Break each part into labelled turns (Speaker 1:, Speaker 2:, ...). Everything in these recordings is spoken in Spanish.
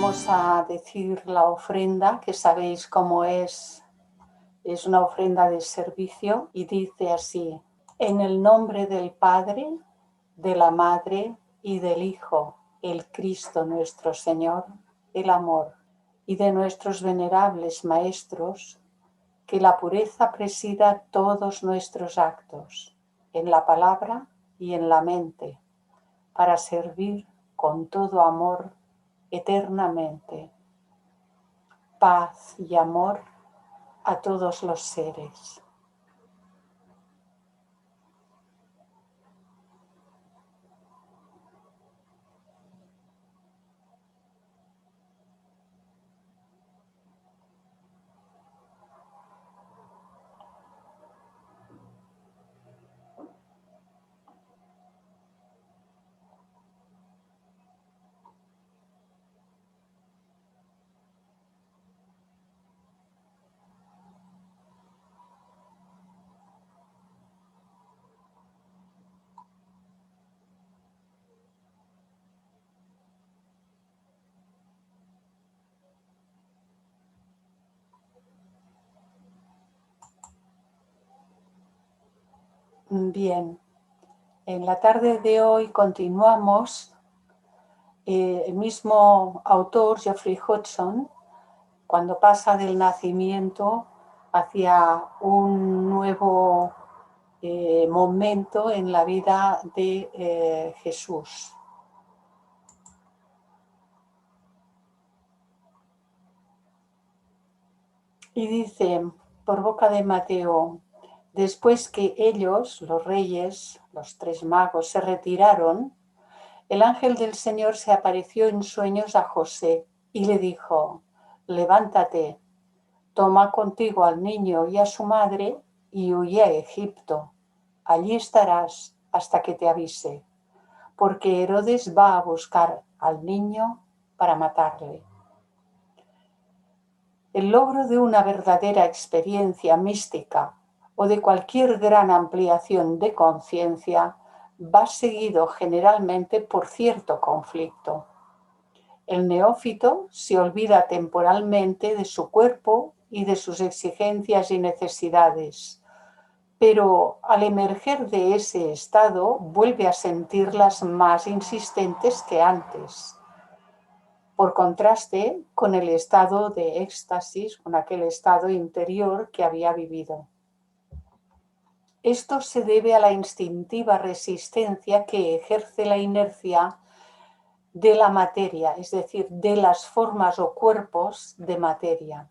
Speaker 1: vamos a decir la ofrenda, que sabéis cómo es una ofrenda de servicio, y dice así: en el nombre del Padre, de la Madre y del Hijo, el Cristo nuestro Señor, el amor, y de nuestros venerables maestros, que la pureza presida todos nuestros actos, en la palabra y en la mente, para servir con todo amor eternamente. Paz y amor a todos los seres. Bien, en la tarde de hoy continuamos. El mismo autor, Geoffrey Hodgson, cuando pasa del nacimiento hacia un nuevo momento en la vida de Jesús. Y dice, por boca de Mateo: después que ellos, los reyes, los 3 magos, se retiraron, el ángel del Señor se apareció en sueños a José y le dijo: levántate, toma contigo al niño y a su madre y huye a Egipto. Allí estarás hasta que te avise, porque Herodes va a buscar al niño para matarle. El logro de una verdadera experiencia mística o de cualquier gran ampliación de conciencia va seguido generalmente por cierto conflicto. El neófito se olvida temporalmente de su cuerpo y de sus exigencias y necesidades, pero al emerger de ese estado vuelve a sentirlas más insistentes que antes. Por contraste con el estado de éxtasis, con aquel estado interior que había vivido. Esto se debe a la instintiva resistencia que ejerce la inercia de la materia, es decir, de las formas o cuerpos de materia.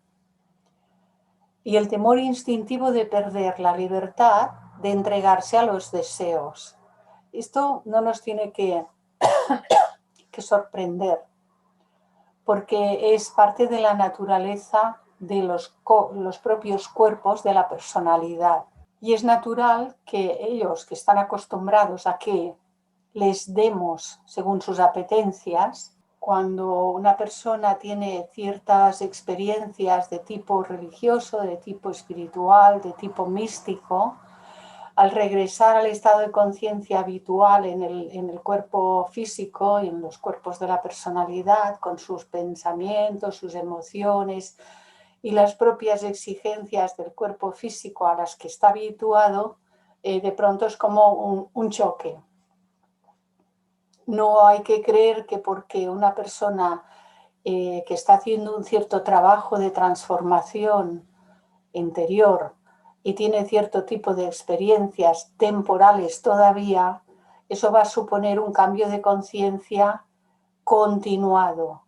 Speaker 1: Y el temor instintivo de perder la libertad de entregarse a los deseos. Esto no nos tiene que sorprender, porque es parte de la naturaleza de los propios cuerpos de la personalidad. Y es natural que ellos, que están acostumbrados a que les demos según sus apetencias, cuando una persona tiene ciertas experiencias de tipo religioso, de tipo espiritual, de tipo místico, al regresar al estado de conciencia habitual en el cuerpo físico y en los cuerpos de la personalidad, con sus pensamientos, sus emociones y las propias exigencias del cuerpo físico a las que está habituado, de pronto es como un choque. No hay que creer que porque una persona que está haciendo un cierto trabajo de transformación interior y tiene cierto tipo de experiencias temporales todavía, eso va a suponer un cambio de conciencia continuado.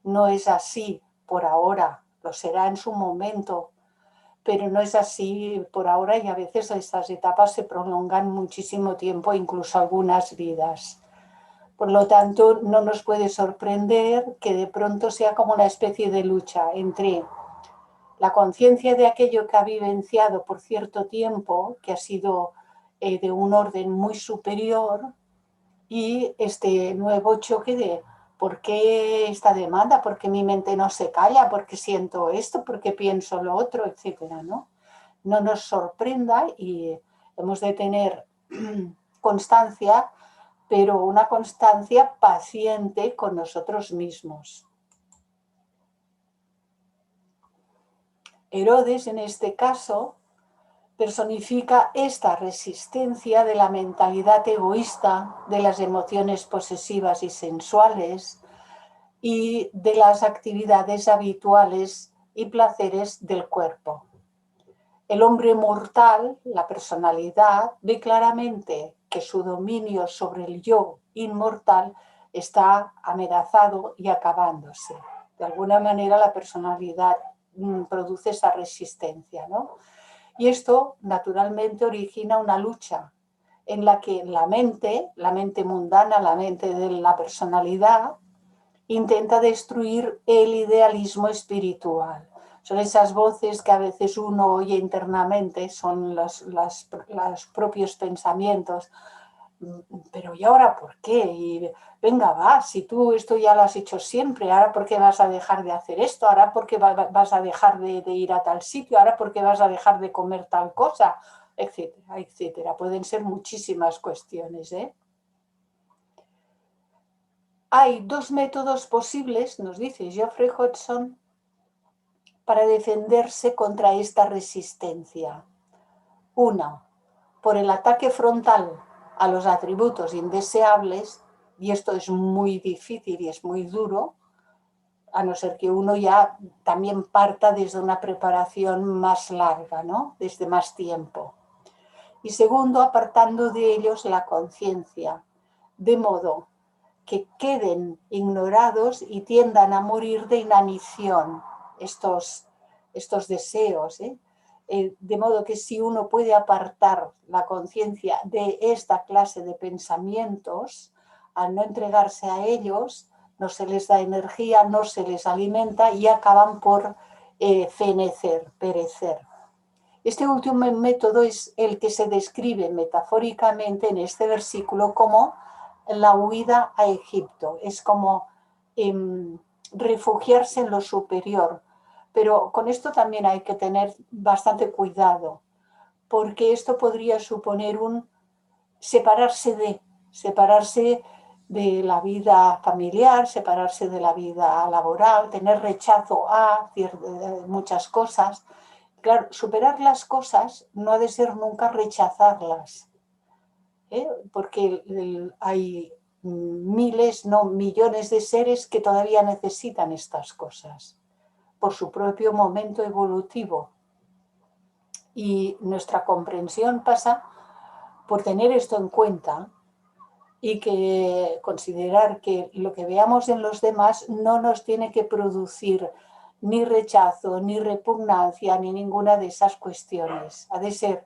Speaker 1: No es así por ahora, lo será en su momento, pero no es así por ahora, y a veces estas etapas se prolongan muchísimo tiempo, incluso algunas vidas. Por lo tanto, no nos puede sorprender que de pronto sea como una especie de lucha entre la conciencia de aquello que ha vivenciado por cierto tiempo, que ha sido de un orden muy superior, y este nuevo choque de ¿por qué esta demanda? ¿Por qué mi mente no se calla? ¿Por qué siento esto? ¿Por qué pienso lo otro? Etcétera, ¿no? No nos sorprenda y hemos de tener constancia, pero una constancia paciente con nosotros mismos. Herodes, en este caso, personifica esta resistencia de la mentalidad egoísta, de las emociones posesivas y sensuales y de las actividades habituales y placeres del cuerpo. El hombre mortal, la personalidad, ve claramente que su dominio sobre el yo inmortal está amenazado y acabándose. De alguna manera la personalidad produce esa resistencia, ¿no? Y esto naturalmente origina una lucha en la que la mente mundana, la mente de la personalidad, intenta destruir el idealismo espiritual. Son esas voces que a veces uno oye internamente, son los propios pensamientos. Pero ¿y ahora por qué? Y venga, va, si tú esto ya lo has hecho siempre, ahora por qué vas a dejar de hacer esto, ahora por qué vas a dejar de ir a tal sitio, ahora por qué vas a dejar de comer tal cosa, etcétera, etcétera. Pueden ser muchísimas cuestiones, ¿eh? Hay dos métodos posibles, nos dice Geoffrey Hodgson, para defenderse contra esta resistencia. Una, por el ataque frontal a los atributos indeseables, y esto es muy difícil y es muy duro, a no ser que uno ya también parta desde una preparación más larga, ¿no? Desde más tiempo. Y segundo, apartando de ellos la conciencia, de modo que queden ignorados y tiendan a morir de inanición estos deseos, ¿eh? De modo que si uno puede apartar la conciencia de esta clase de pensamientos, al no entregarse a ellos, no se les da energía, no se les alimenta y acaban por fenecer, perecer. Este último método es el que se describe metafóricamente en este versículo como la huida a Egipto. Es como refugiarse en lo superior. Pero con esto también hay que tener bastante cuidado, porque esto podría suponer un separarse de la vida familiar, separarse de la vida laboral, tener rechazo a muchas cosas. Claro, superar las cosas no ha de ser nunca rechazarlas, ¿eh? Porque hay miles, no millones de seres que todavía necesitan estas cosas por su propio momento evolutivo. Y nuestra comprensión pasa por tener esto en cuenta y que considerar que lo que veamos en los demás no nos tiene que producir ni rechazo, ni repugnancia, ni ninguna de esas cuestiones. Ha de ser,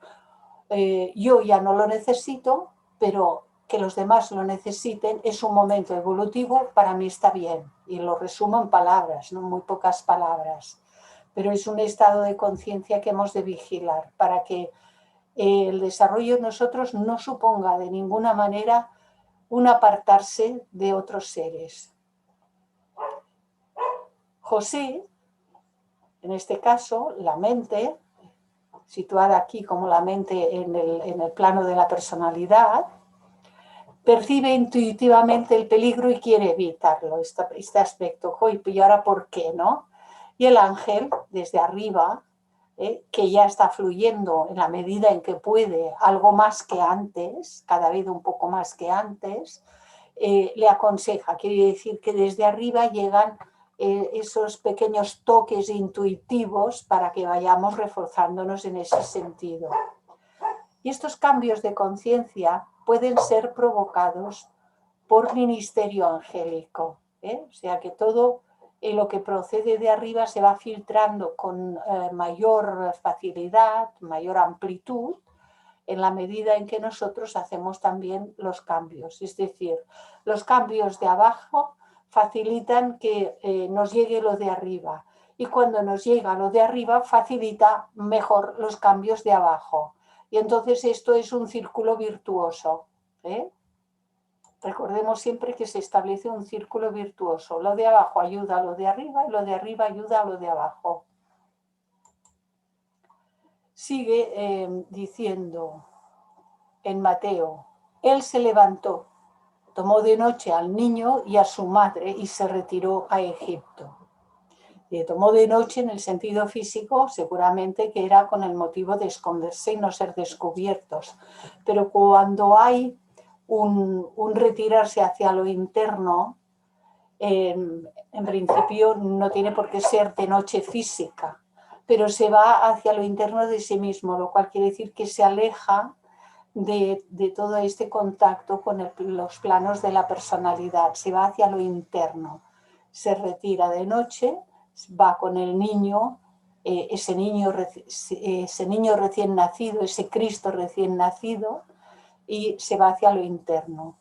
Speaker 1: yo ya no lo necesito, pero que los demás lo necesiten es un momento evolutivo, para mí está bien. Y lo resumo en palabras, no muy pocas palabras. Pero es un estado de conciencia que hemos de vigilar para que el desarrollo en nosotros no suponga de ninguna manera un apartarse de otros seres. José, en este caso, la mente, situada aquí como la mente en el plano de la personalidad, percibe intuitivamente el peligro y quiere evitarlo, este aspecto. ¿Y ahora por qué, no? Y el ángel, desde arriba, que ya está fluyendo en la medida en que puede, algo más que antes, cada vez un poco más que antes, le aconseja. Quiere decir que desde arriba llegan esos pequeños toques intuitivos para que vayamos reforzándonos en ese sentido. Y estos cambios de conciencia pueden ser provocados por ministerio angélico, ¿eh? O sea que todo lo que procede de arriba se va filtrando con mayor facilidad, mayor amplitud, en la medida en que nosotros hacemos también los cambios. Es decir, los cambios de abajo facilitan que nos llegue lo de arriba, y cuando nos llega lo de arriba facilita mejor los cambios de abajo. Y entonces esto es un círculo virtuoso, ¿eh? Recordemos siempre que se establece un círculo virtuoso. Lo de abajo ayuda a lo de arriba y lo de arriba ayuda a lo de abajo. Sigue diciendo en Mateo: él se levantó, tomó de noche al niño y a su madre y se retiró a Egipto. Tomó de noche en el sentido físico, seguramente que era con el motivo de esconderse y no ser descubiertos. Pero cuando hay un retirarse hacia lo interno, en principio no tiene por qué ser de noche física, pero se va hacia lo interno de sí mismo, lo cual quiere decir que se aleja de todo este contacto con los planos de la personalidad, se va hacia lo interno, se retira de noche, va con el niño, ese niño recién nacido, ese Cristo recién nacido, y se va hacia lo interno.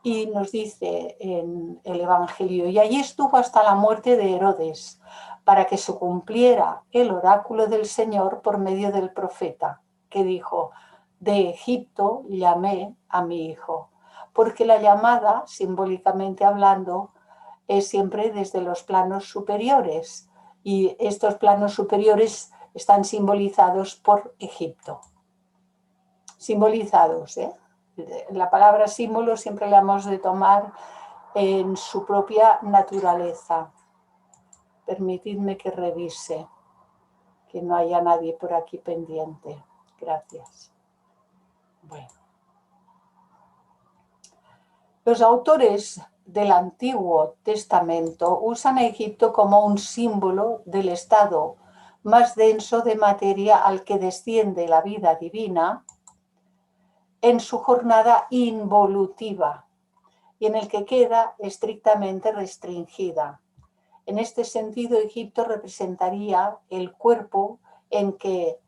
Speaker 1: Y nos dice en el Evangelio, y allí estuvo hasta la muerte de Herodes, para que se cumpliera el oráculo del Señor por medio del profeta, que dijo, de Egipto llamé a mi hijo. Porque la llamada, simbólicamente hablando, es siempre desde los planos superiores, y estos planos superiores están simbolizados por Egipto. Simbolizados, ¿eh? La palabra símbolo siempre la hemos de tomar en su propia naturaleza. Permitidme que revise, que no haya nadie por aquí pendiente. Gracias. Bueno. Los autores del Antiguo Testamento usan a Egipto como un símbolo del estado más denso de materia al que desciende la vida divina en su jornada involutiva y en el que queda estrictamente restringida. En este sentido, Egipto representaría el cuerpo en que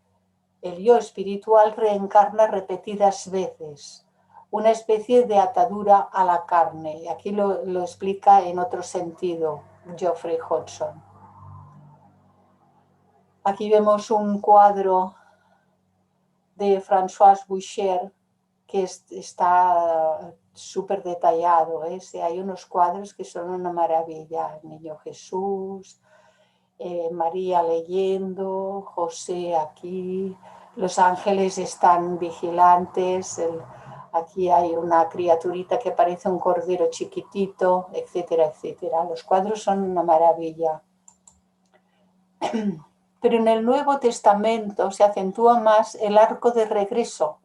Speaker 1: el yo espiritual reencarna repetidas veces, una especie de atadura a la carne. Y aquí lo explica en otro sentido Geoffrey Hodgson. Aquí vemos un cuadro de François Boucher que está súper detallado. Hay unos cuadros que son una maravilla. El Niño Jesús, María leyendo, José aquí, los ángeles están vigilantes, aquí hay una criaturita que parece un cordero chiquitito, etcétera, etcétera. Los cuadros son una maravilla. Pero en el Nuevo Testamento se acentúa más el arco de regreso,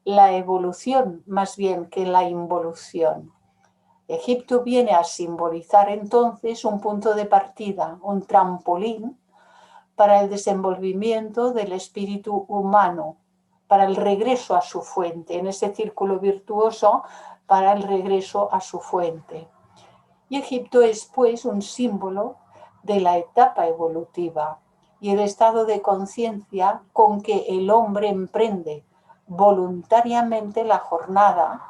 Speaker 1: la evolución más bien que la involución. Egipto viene a simbolizar entonces un punto de partida, un trampolín para el desenvolvimiento del espíritu humano, para el regreso a su fuente, en ese círculo virtuoso, para el regreso a su fuente. Y Egipto es pues un símbolo de la etapa evolutiva y el estado de conciencia con que el hombre emprende voluntariamente la jornada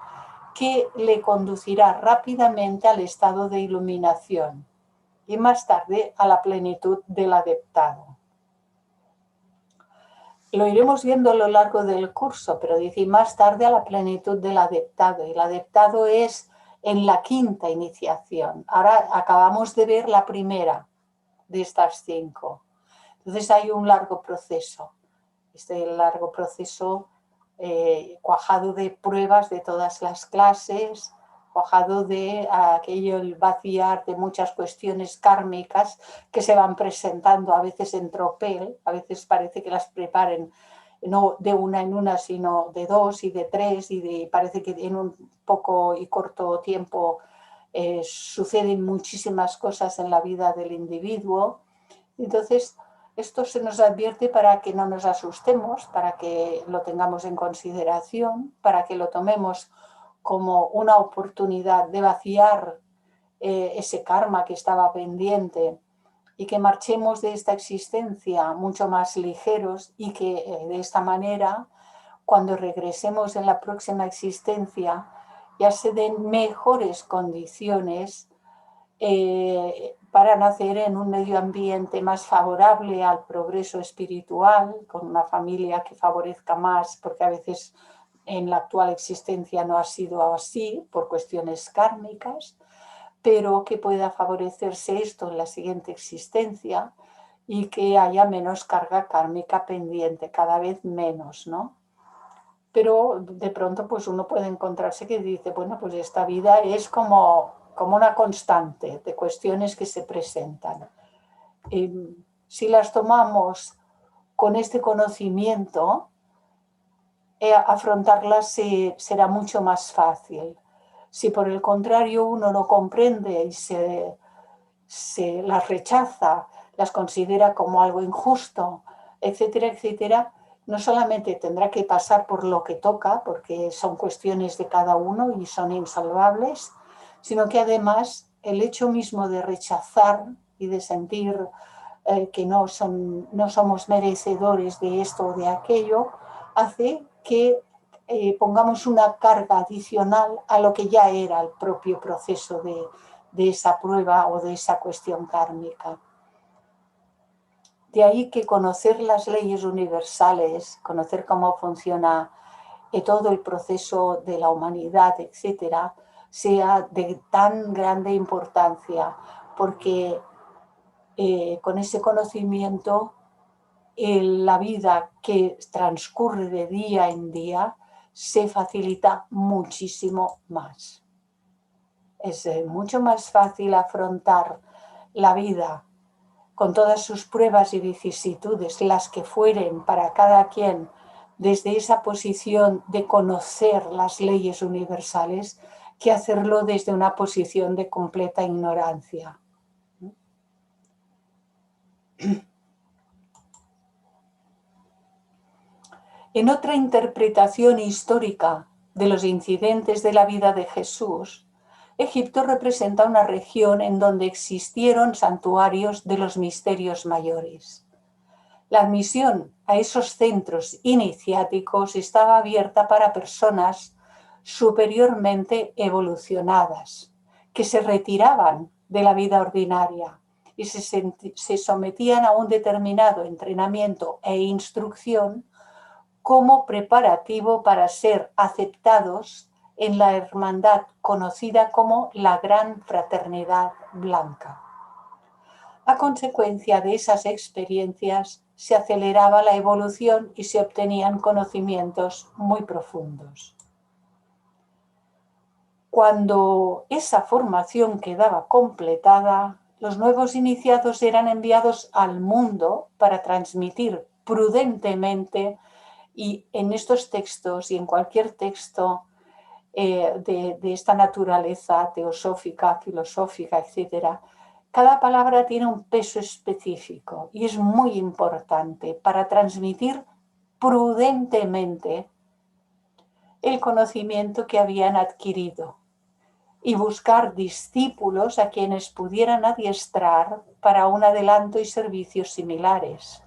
Speaker 1: que le conducirá rápidamente al estado de iluminación y más tarde a la plenitud del adeptado. Lo iremos viendo a lo largo del curso, pero dice más tarde a la plenitud del adeptado. Y el adeptado es en la quinta iniciación. Ahora acabamos de ver la primera de estas 5. Entonces hay un largo proceso. Este largo proceso cuajado de pruebas de todas las clases, cuajado de aquello, el vaciar de muchas cuestiones kármicas que se van presentando a veces en tropel, a veces parece que las preparen no de una en una, sino de 2 y de 3, y parece que en un poco y corto tiempo suceden muchísimas cosas en la vida del individuo. Entonces, esto se nos advierte para que no nos asustemos, para que lo tengamos en consideración, para que lo tomemos como una oportunidad de vaciar ese karma que estaba pendiente y que marchemos de esta existencia mucho más ligeros y que de esta manera, cuando regresemos en la próxima existencia, ya se den mejores condiciones para nacer en un medio ambiente más favorable al progreso espiritual, con una familia que favorezca más, porque a veces en la actual existencia no ha sido así por cuestiones kármicas, pero que pueda favorecerse esto en la siguiente existencia y que haya menos carga kármica pendiente, cada vez menos, ¿no? Pero de pronto pues uno puede encontrarse que dice, bueno, pues esta vida es como una constante de cuestiones que se presentan. si las tomamos con este conocimiento, afrontarlas será mucho más fácil. Si por el contrario uno no comprende y se las rechaza, las considera como algo injusto, etcétera, etcétera, no solamente tendrá que pasar por lo que toca, porque son cuestiones de cada uno y son insalvables, sino que además el hecho mismo de rechazar y de sentir que no somos merecedores de esto o de aquello, hace que pongamos una carga adicional a lo que ya era el propio proceso de esa prueba o de esa cuestión kármica. De ahí que conocer las leyes universales, conocer cómo funciona todo el proceso de la humanidad, etcétera, sea de tan grande importancia, porque con ese conocimiento la vida que transcurre de día en día se facilita muchísimo más. Es mucho más fácil afrontar la vida con todas sus pruebas y vicisitudes, las que fueren para cada quien, desde esa posición de conocer las leyes universales, que hacerlo desde una posición de completa ignorancia. En otra interpretación histórica de los incidentes de la vida de Jesús, Egipto representa una región en donde existieron santuarios de los misterios mayores. La admisión a esos centros iniciáticos estaba abierta para personas superiormente evolucionadas, que se retiraban de la vida ordinaria y se sometían a un determinado entrenamiento e instrucción como preparativo para ser aceptados en la hermandad conocida como la Gran Fraternidad Blanca. A consecuencia de esas experiencias se aceleraba la evolución y se obtenían conocimientos muy profundos. Cuando esa formación quedaba completada, los nuevos iniciados eran enviados al mundo para transmitir prudentemente. Y en estos textos y en cualquier texto de esta naturaleza teosófica, filosófica, etc., cada palabra tiene un peso específico y es muy importante para transmitir prudentemente el conocimiento que habían adquirido y buscar discípulos a quienes pudieran adiestrar para un adelanto y servicios similares,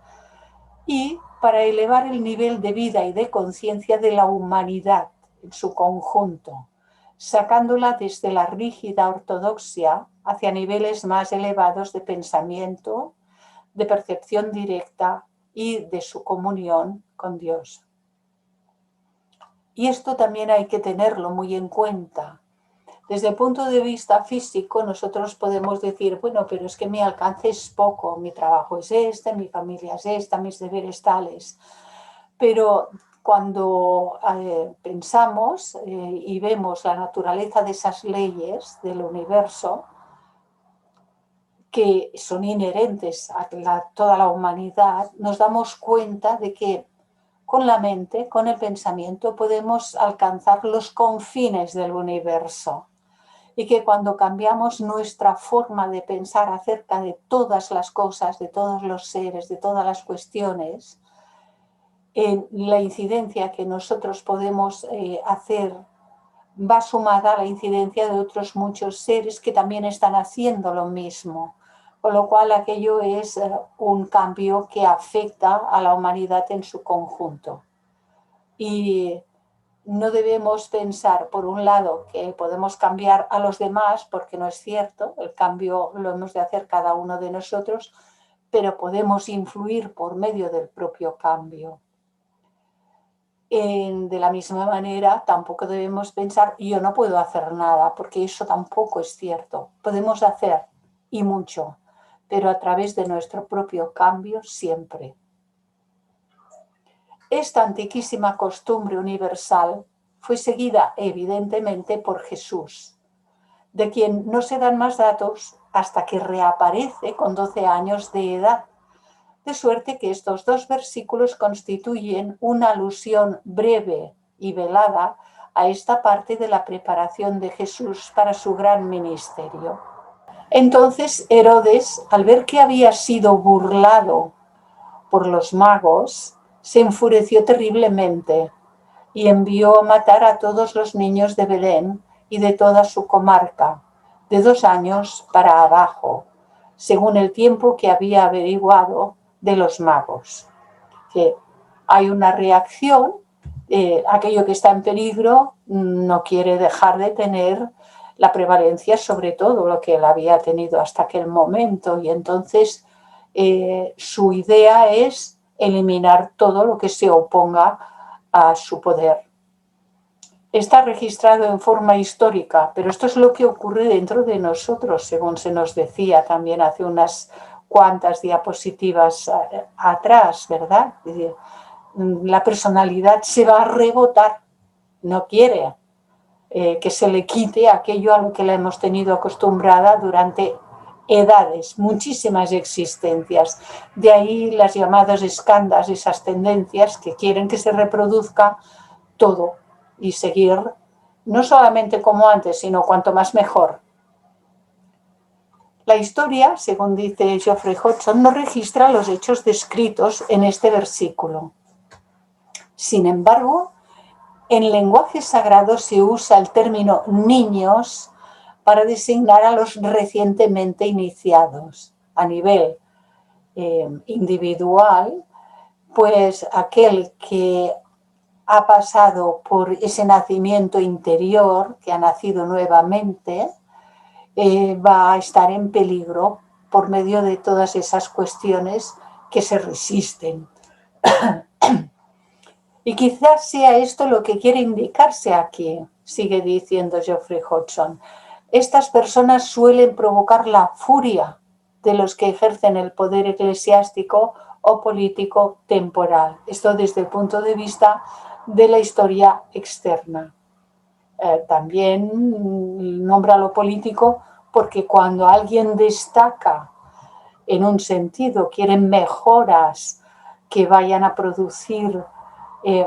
Speaker 1: y para elevar el nivel de vida y de conciencia de la humanidad en su conjunto, sacándola desde la rígida ortodoxia hacia niveles más elevados de pensamiento, de percepción directa y de su comunión con Dios. Y esto también hay que tenerlo muy en cuenta. Desde el punto de vista físico, nosotros podemos decir, bueno, pero es que mi alcance es poco, mi trabajo es este, mi familia es esta, mis deberes tales. Pero cuando pensamos y vemos la naturaleza de esas leyes del universo, que son inherentes a toda la humanidad, nos damos cuenta de que con la mente, con el pensamiento, podemos alcanzar los confines del universo. Y que cuando cambiamos nuestra forma de pensar acerca de todas las cosas, de todos los seres, de todas las cuestiones, la incidencia que nosotros podemos hacer va sumada a la incidencia de otros muchos seres que también están haciendo lo mismo. Con lo cual aquello es un cambio que afecta a la humanidad en su conjunto. Y no debemos pensar, por un lado, que podemos cambiar a los demás, porque no es cierto, el cambio lo hemos de hacer cada uno de nosotros, pero podemos influir por medio del propio cambio. De la misma manera, tampoco debemos pensar, yo no puedo hacer nada, porque eso tampoco es cierto. Podemos hacer, y mucho, pero a través de nuestro propio cambio siempre. Esta antiquísima costumbre universal fue seguida evidentemente por Jesús, de quien no se dan más datos hasta que reaparece con 12 años de edad. De suerte que estos dos versículos constituyen una alusión breve y velada a esta parte de la preparación de Jesús para su gran ministerio. Entonces Herodes, al ver que había sido burlado por los magos, se enfureció terriblemente y envió a matar a todos los niños de Belén y de toda su comarca, de 2 años para abajo, según el tiempo que había averiguado de los magos. Que hay una reacción, aquello que está en peligro no quiere dejar de tener la prevalencia sobre todo lo que él había tenido hasta aquel momento, y entonces su idea es eliminar todo lo que se oponga a su poder. Está registrado en forma histórica, pero esto es lo que ocurre dentro de nosotros, según se nos decía también hace unas cuantas diapositivas atrás, ¿verdad? La personalidad se va a rebotar, no quiere que se le quite aquello a lo que la hemos tenido acostumbrada durante edades, muchísimas existencias. De ahí las llamadas escandas, esas tendencias que quieren que se reproduzca todo y seguir no solamente como antes, sino cuanto más mejor. La historia, según dice Geoffrey Hodgson, no registra los hechos descritos en este versículo. Sin embargo, en lenguaje sagrado se usa el término niños para designar a los recientemente iniciados. A nivel individual, pues aquel que ha pasado por ese nacimiento interior, que ha nacido nuevamente, va a estar en peligro por medio de todas esas cuestiones que se resisten. Y quizás sea esto lo que quiere indicarse aquí, sigue diciendo Geoffrey Hodgson. Estas personas suelen provocar la furia de los que ejercen el poder eclesiástico o político temporal. Esto desde el punto de vista de la historia externa. También nombra lo político porque cuando alguien destaca en un sentido, quieren mejoras que vayan a producir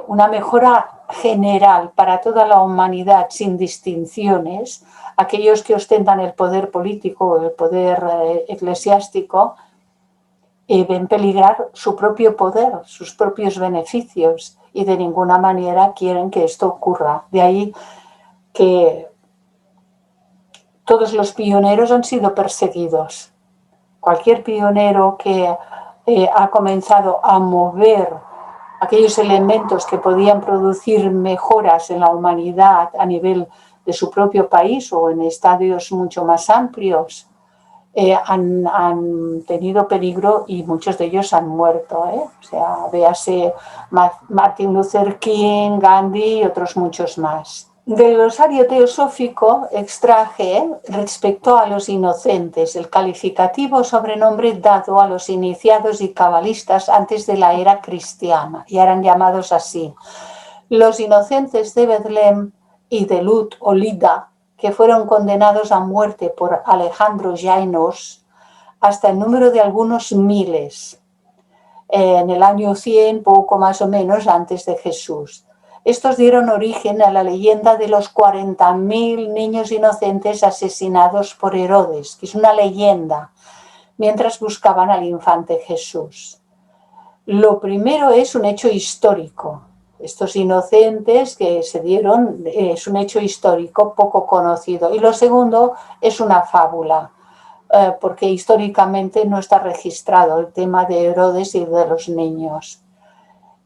Speaker 1: una mejora general para toda la humanidad sin distinciones, aquellos que ostentan el poder político o el poder eclesiástico ven peligrar su propio poder, sus propios beneficios, y de ninguna manera quieren que esto ocurra. De ahí que todos los pioneros han sido perseguidos. Cualquier pionero que ha comenzado a mover aquellos elementos que podían producir mejoras en la humanidad a nivel de su propio país o en estadios mucho más amplios, han tenido peligro y muchos de ellos han muerto. O sea, véase Martin Luther King, Gandhi y otros muchos más. Del glosario teosófico extraje, respecto a los inocentes, el calificativo sobrenombre dado a los iniciados y cabalistas antes de la era cristiana, y eran llamados así: los inocentes de Betlem y de Lut o Lida, que fueron condenados a muerte por Alejandro Jainos, hasta el número de algunos miles, en el año 100, poco más o menos, antes de Jesús. Estos dieron origen a la leyenda de los 40.000 niños inocentes asesinados por Herodes, que es una leyenda, mientras buscaban al infante Jesús. Lo primero es un hecho histórico. Estos inocentes que se dieron es un hecho histórico poco conocido. Y lo segundo es una fábula, porque históricamente no está registrado el tema de Herodes y de los niños,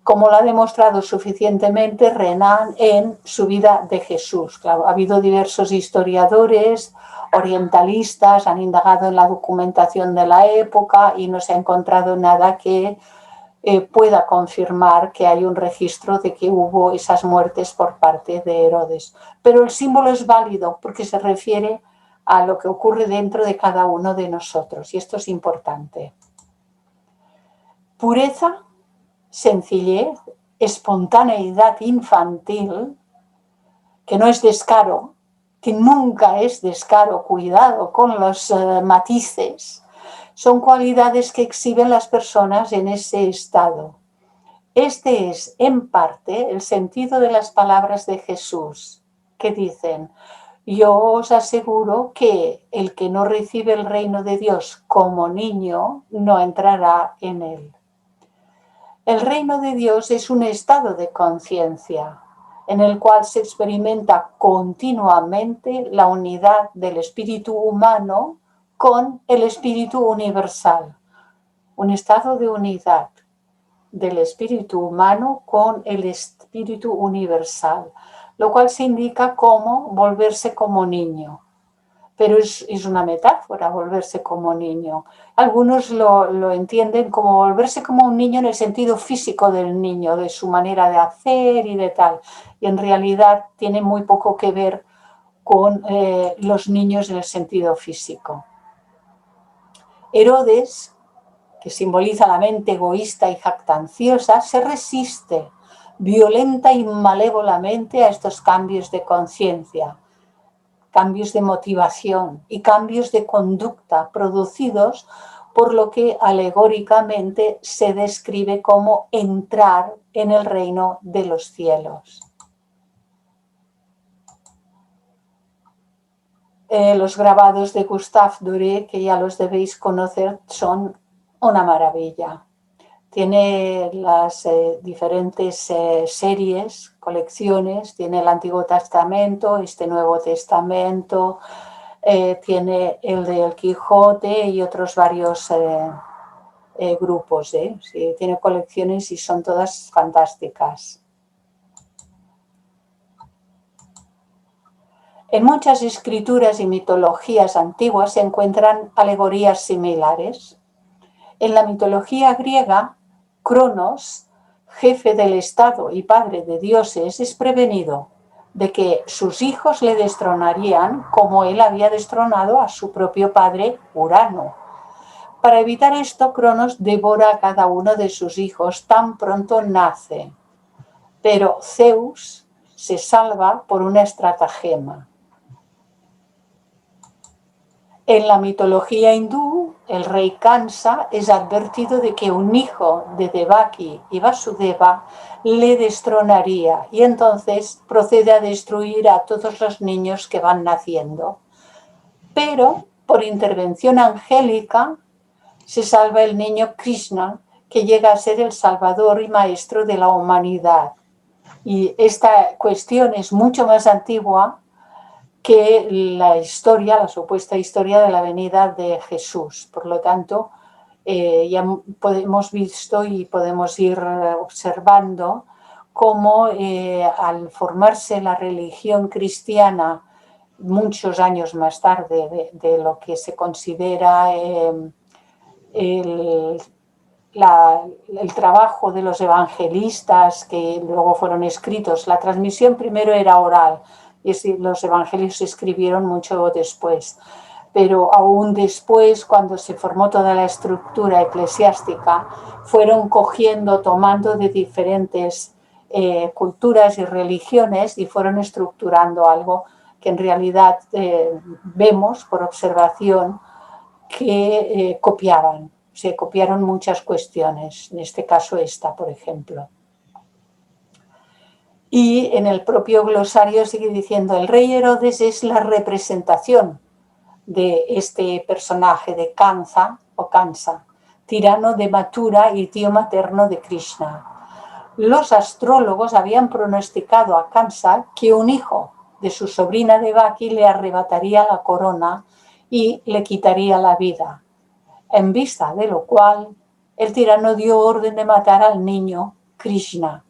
Speaker 1: como lo ha demostrado suficientemente Renan en su vida de Jesús. Claro, ha habido diversos historiadores orientalistas, han indagado en la documentación de la época y no se ha encontrado nada que pueda confirmar que hay un registro de que hubo esas muertes por parte de Herodes. Pero el símbolo es válido porque se refiere a lo que ocurre dentro de cada uno de nosotros, y esto es importante. Pureza, sencillez, espontaneidad infantil, que no es descaro, que nunca es descaro, cuidado con los matices, son cualidades que exhiben las personas en ese estado. Este es, en parte, el sentido de las palabras de Jesús, que dicen: yo os aseguro que el que no recibe el reino de Dios como niño no entrará en él. El reino de Dios es un estado de conciencia en el cual se experimenta continuamente la unidad del espíritu humano con el espíritu universal. Un estado de unidad del espíritu humano con el espíritu universal, lo cual se indica como volverse como niño. Pero es una metáfora volverse como niño. Algunos lo entienden como volverse como un niño en el sentido físico del niño, de su manera de hacer y de tal. Y en realidad tiene muy poco que ver con los niños en el sentido físico. Herodes, que simboliza la mente egoísta y jactanciosa, se resiste violenta y malévolamente a estos cambios de conciencia, cambios de motivación y cambios de conducta producidos por lo que alegóricamente se describe como entrar en el reino de los cielos. Los grabados de Gustave Doré, que ya los debéis conocer, son una maravilla. Tiene las diferentes series, colecciones, tiene el Antiguo Testamento, este Nuevo Testamento, tiene el del Quijote y otros varios grupos. Sí, tiene colecciones y son todas fantásticas. En muchas escrituras y mitologías antiguas se encuentran alegorías similares. En la mitología griega, Cronos, jefe del Estado y padre de dioses, es prevenido de que sus hijos le destronarían como él había destronado a su propio padre Urano. Para evitar esto, Cronos devora a cada uno de sus hijos tan pronto nace. Pero Zeus se salva por una estratagema. En la mitología hindú, el rey Kansa es advertido de que un hijo de Devaki y Vasudeva le destronaría y entonces procede a destruir a todos los niños que van naciendo. Pero por intervención angélica se salva el niño Krishna, que llega a ser el salvador y maestro de la humanidad. Y esta cuestión es mucho más antigua que la historia, la supuesta historia de la venida de Jesús. Por lo tanto, ya hemos visto y podemos ir observando cómo al formarse la religión cristiana muchos años más tarde de lo que se considera el trabajo de los evangelistas que luego fueron escritos. La transmisión primero era oral y los evangelios se escribieron mucho después. Pero aún después, cuando se formó toda la estructura eclesiástica, fueron cogiendo, tomando de diferentes culturas y religiones y fueron estructurando algo que en realidad vemos por observación que copiaban. Se copiaron muchas cuestiones, en este caso esta, por ejemplo. Y en el propio glosario sigue diciendo: el rey Herodes es la representación de este personaje de Kansa, tirano de Mathura y tío materno de Krishna. Los astrólogos habían pronosticado a Kansa que un hijo de su sobrina Devaki le arrebataría la corona y le quitaría la vida. En vista de lo cual, el tirano dio orden de matar al niño Krishna.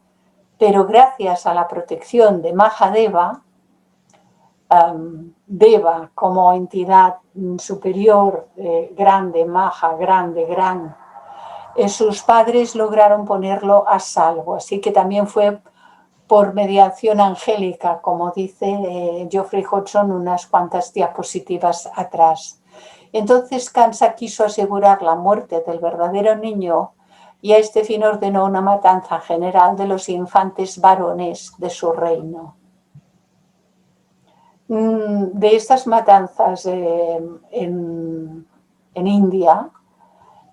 Speaker 1: Pero gracias a la protección de Mahadeva, Deva como entidad superior, grande, Maha, grande, gran, sus padres lograron ponerlo a salvo. Así que también fue por mediación angélica, como dice Geoffrey Hodgson unas cuantas diapositivas atrás. Entonces Kansa quiso asegurar la muerte del verdadero niño y a este fin ordenó una matanza general de los infantes varones de su reino. De estas matanzas en India,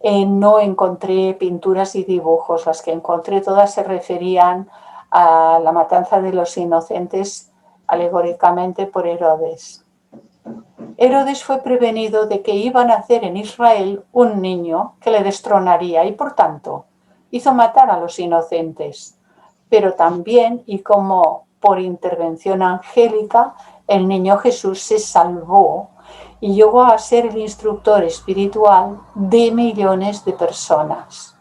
Speaker 1: no encontré pinturas y dibujos. Las que encontré todas se referían a la matanza de los inocentes alegóricamente por Herodes. Herodes fue prevenido de que iba a nacer en Israel un niño que le destronaría y por tanto hizo matar a los inocentes. Pero también, y como por intervención angélica, el niño Jesús se salvó y llegó a ser el instructor espiritual de millones de personas.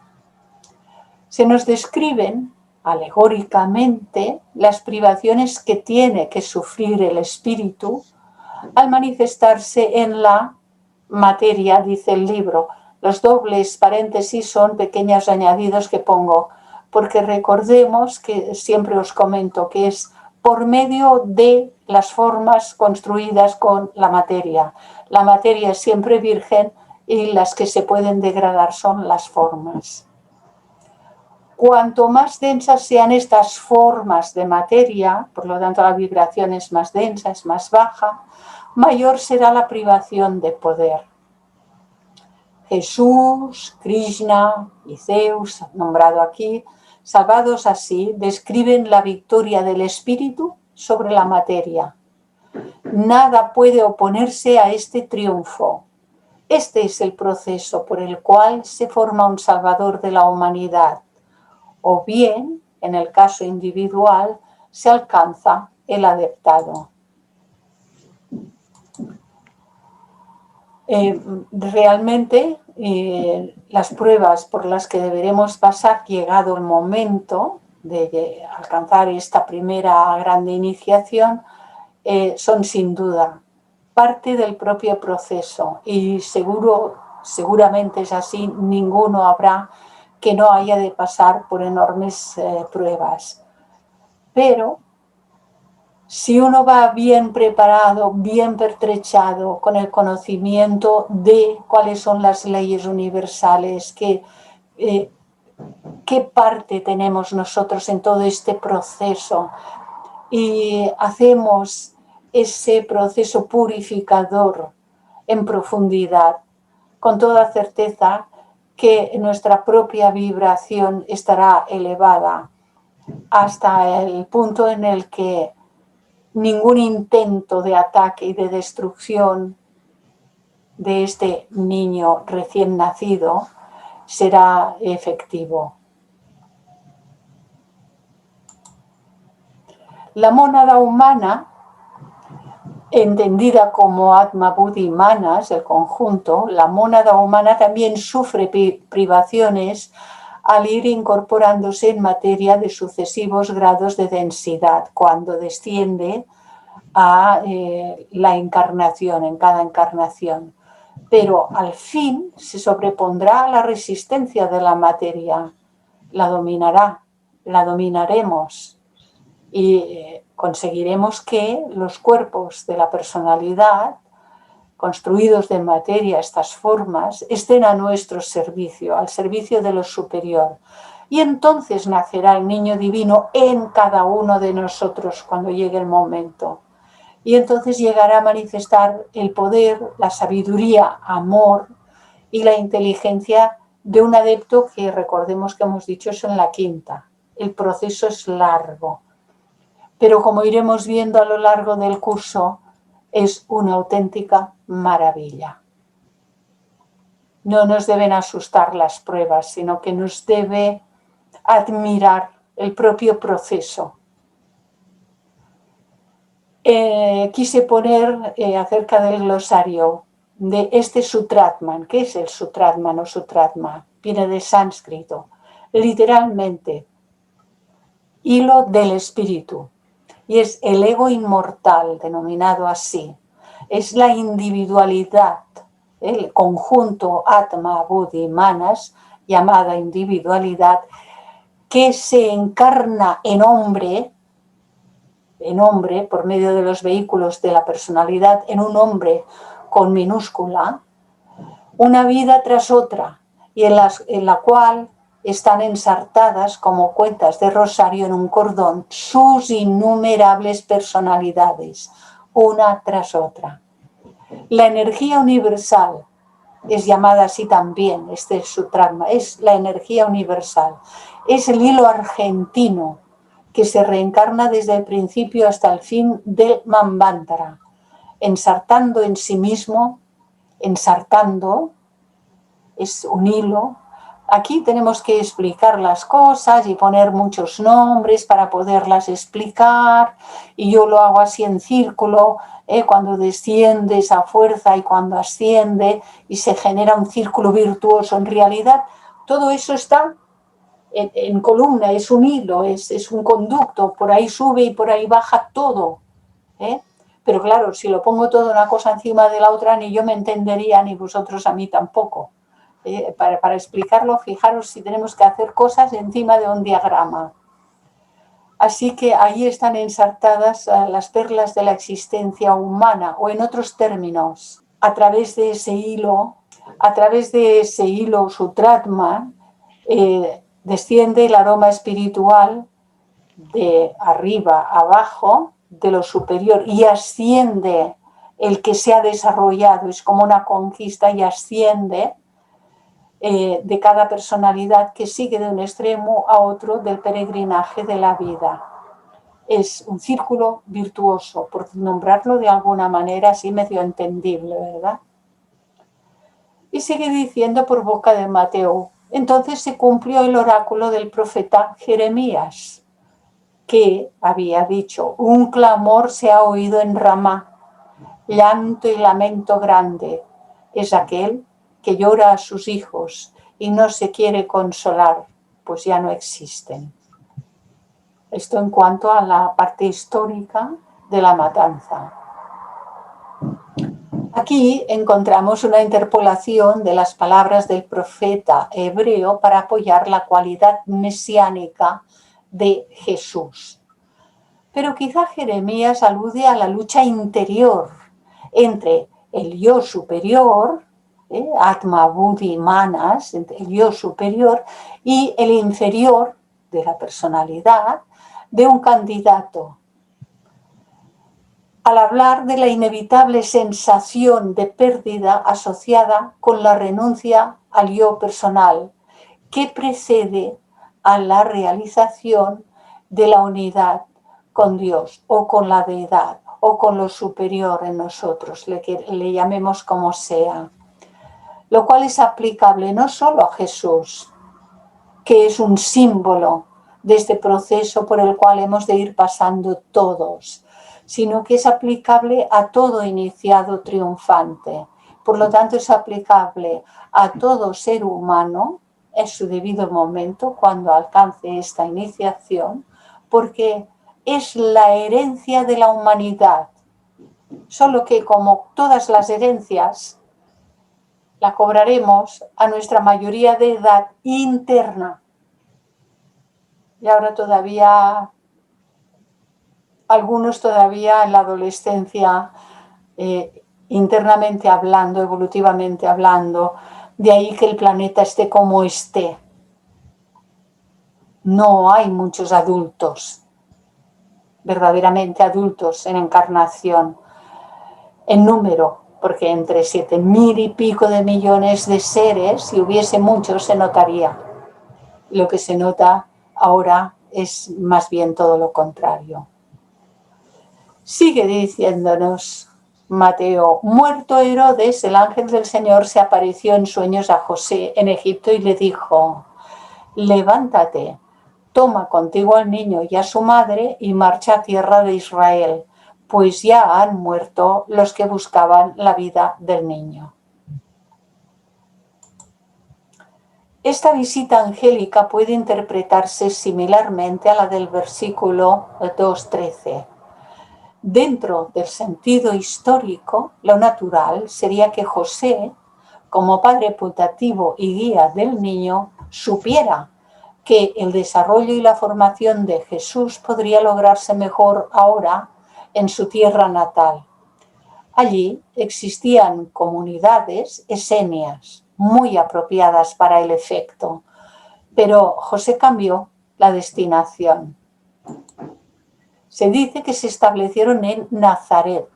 Speaker 1: Se nos describen alegóricamente las privaciones que tiene que sufrir el espíritu al manifestarse en la materia, dice el libro. Los dobles paréntesis son pequeños añadidos que pongo, porque recordemos que siempre os comento que es por medio de las formas construidas con la materia. La materia es siempre virgen y las que se pueden degradar son las formas. Cuanto más densas sean estas formas de materia, por lo tanto la vibración es más densa, es más baja, mayor será la privación de poder. Jesús, Krishna y Zeus, nombrado aquí, salvados así, describen la victoria del espíritu sobre la materia. Nada puede oponerse a este triunfo. Este es el proceso por el cual se forma un salvador de la humanidad. O bien, en el caso individual, se alcanza el adeptado. Realmente las pruebas por las que deberemos pasar llegado el momento de alcanzar esta primera grande iniciación son sin duda parte del propio proceso y seguramente es así, ninguno habrá que no haya de pasar por enormes pruebas. Pero si uno va bien preparado, bien pertrechado, con el conocimiento de cuáles son las leyes universales, qué parte tenemos nosotros en todo este proceso, y hacemos ese proceso purificador en profundidad, con toda certeza que nuestra propia vibración estará elevada hasta el punto en el que ningún intento de ataque y de destrucción de este niño recién nacido será efectivo. La mónada humana, entendida como Atma, Buddhi, Manas, el conjunto, la mónada humana también sufre privaciones al ir incorporándose en materia de sucesivos grados de densidad, cuando desciende a la encarnación, en cada encarnación. Pero al fin se sobrepondrá a la resistencia de la materia, la dominará, la dominaremos y conseguiremos que los cuerpos de la personalidad, construidos de materia, estas formas, estén a nuestro servicio, al servicio de lo superior. Y entonces nacerá el niño divino en cada uno de nosotros cuando llegue el momento. Y entonces llegará a manifestar el poder, la sabiduría, amor y la inteligencia de un adepto que recordemos que hemos dicho es en la quinta. El proceso es largo, pero como iremos viendo a lo largo del curso, es una auténtica maravilla. No nos deben asustar las pruebas, sino que nos debe admirar el propio proceso. Quise poner acerca del glosario de este Sutratman. ¿Qué es el Sutratman o Sutratma? Viene de sánscrito. Literalmente, hilo del espíritu. Y es el ego inmortal, denominado así. Es la individualidad, el conjunto Atma, Buddhi, Manas, llamada individualidad, que se encarna en hombre, por medio de los vehículos de la personalidad, en un hombre con minúscula, una vida tras otra, y en la cual están ensartadas como cuentas de rosario en un cordón sus innumerables personalidades, una tras otra. La energía universal es llamada así también, este es su trama, es la energía universal. Es el hilo argentino que se reencarna desde el principio hasta el fin del Manvantara, ensartando en sí mismo, ensartando, es un hilo. Aquí tenemos que explicar las cosas y poner muchos nombres para poderlas explicar, y yo lo hago así en círculo, cuando desciende esa fuerza y cuando asciende y se genera un círculo virtuoso. En realidad todo eso está en columna, es un hilo, es un conducto, por ahí sube y por ahí baja todo, ¿eh? Pero claro, si lo pongo todo una cosa encima de la otra, ni yo me entendería, ni vosotros a mí tampoco. Para explicarlo, fijaros si tenemos que hacer cosas encima de un diagrama. Así que ahí están ensartadas las perlas de la existencia humana, o en otros términos, a través de ese hilo Sutratman, desciende el aroma espiritual de arriba a abajo, de lo superior, y asciende el que se ha desarrollado, es como una conquista, y asciende de cada personalidad que sigue de un extremo a otro del peregrinaje de la vida. Es un círculo virtuoso, por nombrarlo de alguna manera así medio entendible, ¿verdad? Y sigue diciendo por boca de Mateo: entonces se cumplió el oráculo del profeta Jeremías, que había dicho: un clamor se ha oído en Ramá, llanto y lamento grande. Es aquel que llora a sus hijos y no se quiere consolar, pues ya no existen. Esto en cuanto a la parte histórica de la matanza. Aquí encontramos una interpolación de las palabras del profeta hebreo para apoyar la cualidad mesiánica de Jesús. Pero quizá Jeremías alude a la lucha interior entre el yo superior, Atma, Buddhi, Manas, entre el yo superior y el inferior de la personalidad de un candidato. Al hablar de la inevitable sensación de pérdida asociada con la renuncia al yo personal, que precede a la realización de la unidad con Dios o con la deidad o con lo superior en nosotros, le llamemos como sea. Lo cual es aplicable no solo a Jesús, que es un símbolo de este proceso por el cual hemos de ir pasando todos, sino que es aplicable a todo iniciado triunfante. Por lo tanto, es aplicable a todo ser humano en su debido momento cuando alcance esta iniciación, porque es la herencia de la humanidad. Solo que, como todas las herencias, la cobraremos a nuestra mayoría de edad interna. Y ahora todavía, algunos todavía en la adolescencia, internamente hablando, evolutivamente hablando, de ahí que el planeta esté como esté. No hay muchos adultos, verdaderamente adultos en encarnación, en número, porque entre 7.000 y pico de millones de seres, si hubiese muchos, se notaría. Lo que se nota ahora es más bien todo lo contrario. Sigue diciéndonos Mateo: muerto Herodes, el ángel del Señor se apareció en sueños a José en Egipto y le dijo: levántate, toma contigo al niño y a su madre y marcha a tierra de Israel, pues ya han muerto los que buscaban la vida del niño. Esta visita angélica puede interpretarse similarmente a la del versículo 2:13. Dentro del sentido histórico, lo natural sería que José, como padre putativo y guía del niño, supiera que el desarrollo y la formación de Jesús podría lograrse mejor ahora en su tierra natal. Allí existían comunidades esenias muy apropiadas para el efecto, pero José cambió la destinación. Se dice que se establecieron en Nazaret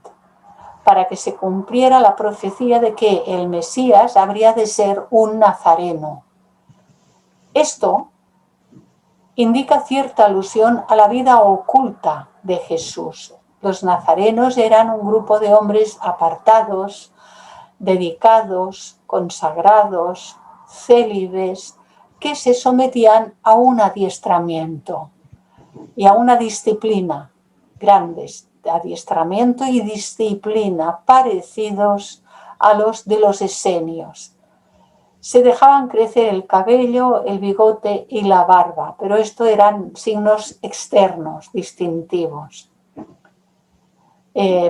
Speaker 1: para que se cumpliera la profecía de que el Mesías habría de ser un nazareno. Esto indica cierta alusión a la vida oculta de Jesús. Los nazarenos eran un grupo de hombres apartados, dedicados, consagrados, célibes, que se sometían a un adiestramiento y a una disciplina, grandes, adiestramiento y disciplina parecidos a los de los esenios. Se dejaban crecer el cabello, el bigote y la barba, pero esto eran signos externos, distintivos.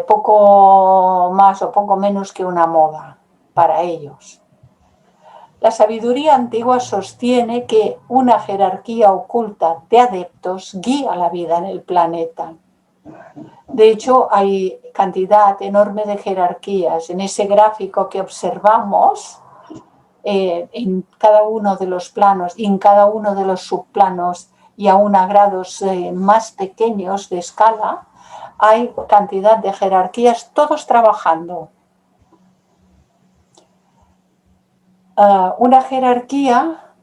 Speaker 1: Poco más o poco menos que una moda para ellos. La sabiduría antigua sostiene que una jerarquía oculta de adeptos guía la vida en el planeta. De hecho, hay cantidad enorme de jerarquías. En ese gráfico que observamos, en cada uno de los planos y en cada uno de los subplanos y aún a grados más pequeños de escala, hay cantidad de jerarquías, todos trabajando. Una jerarquía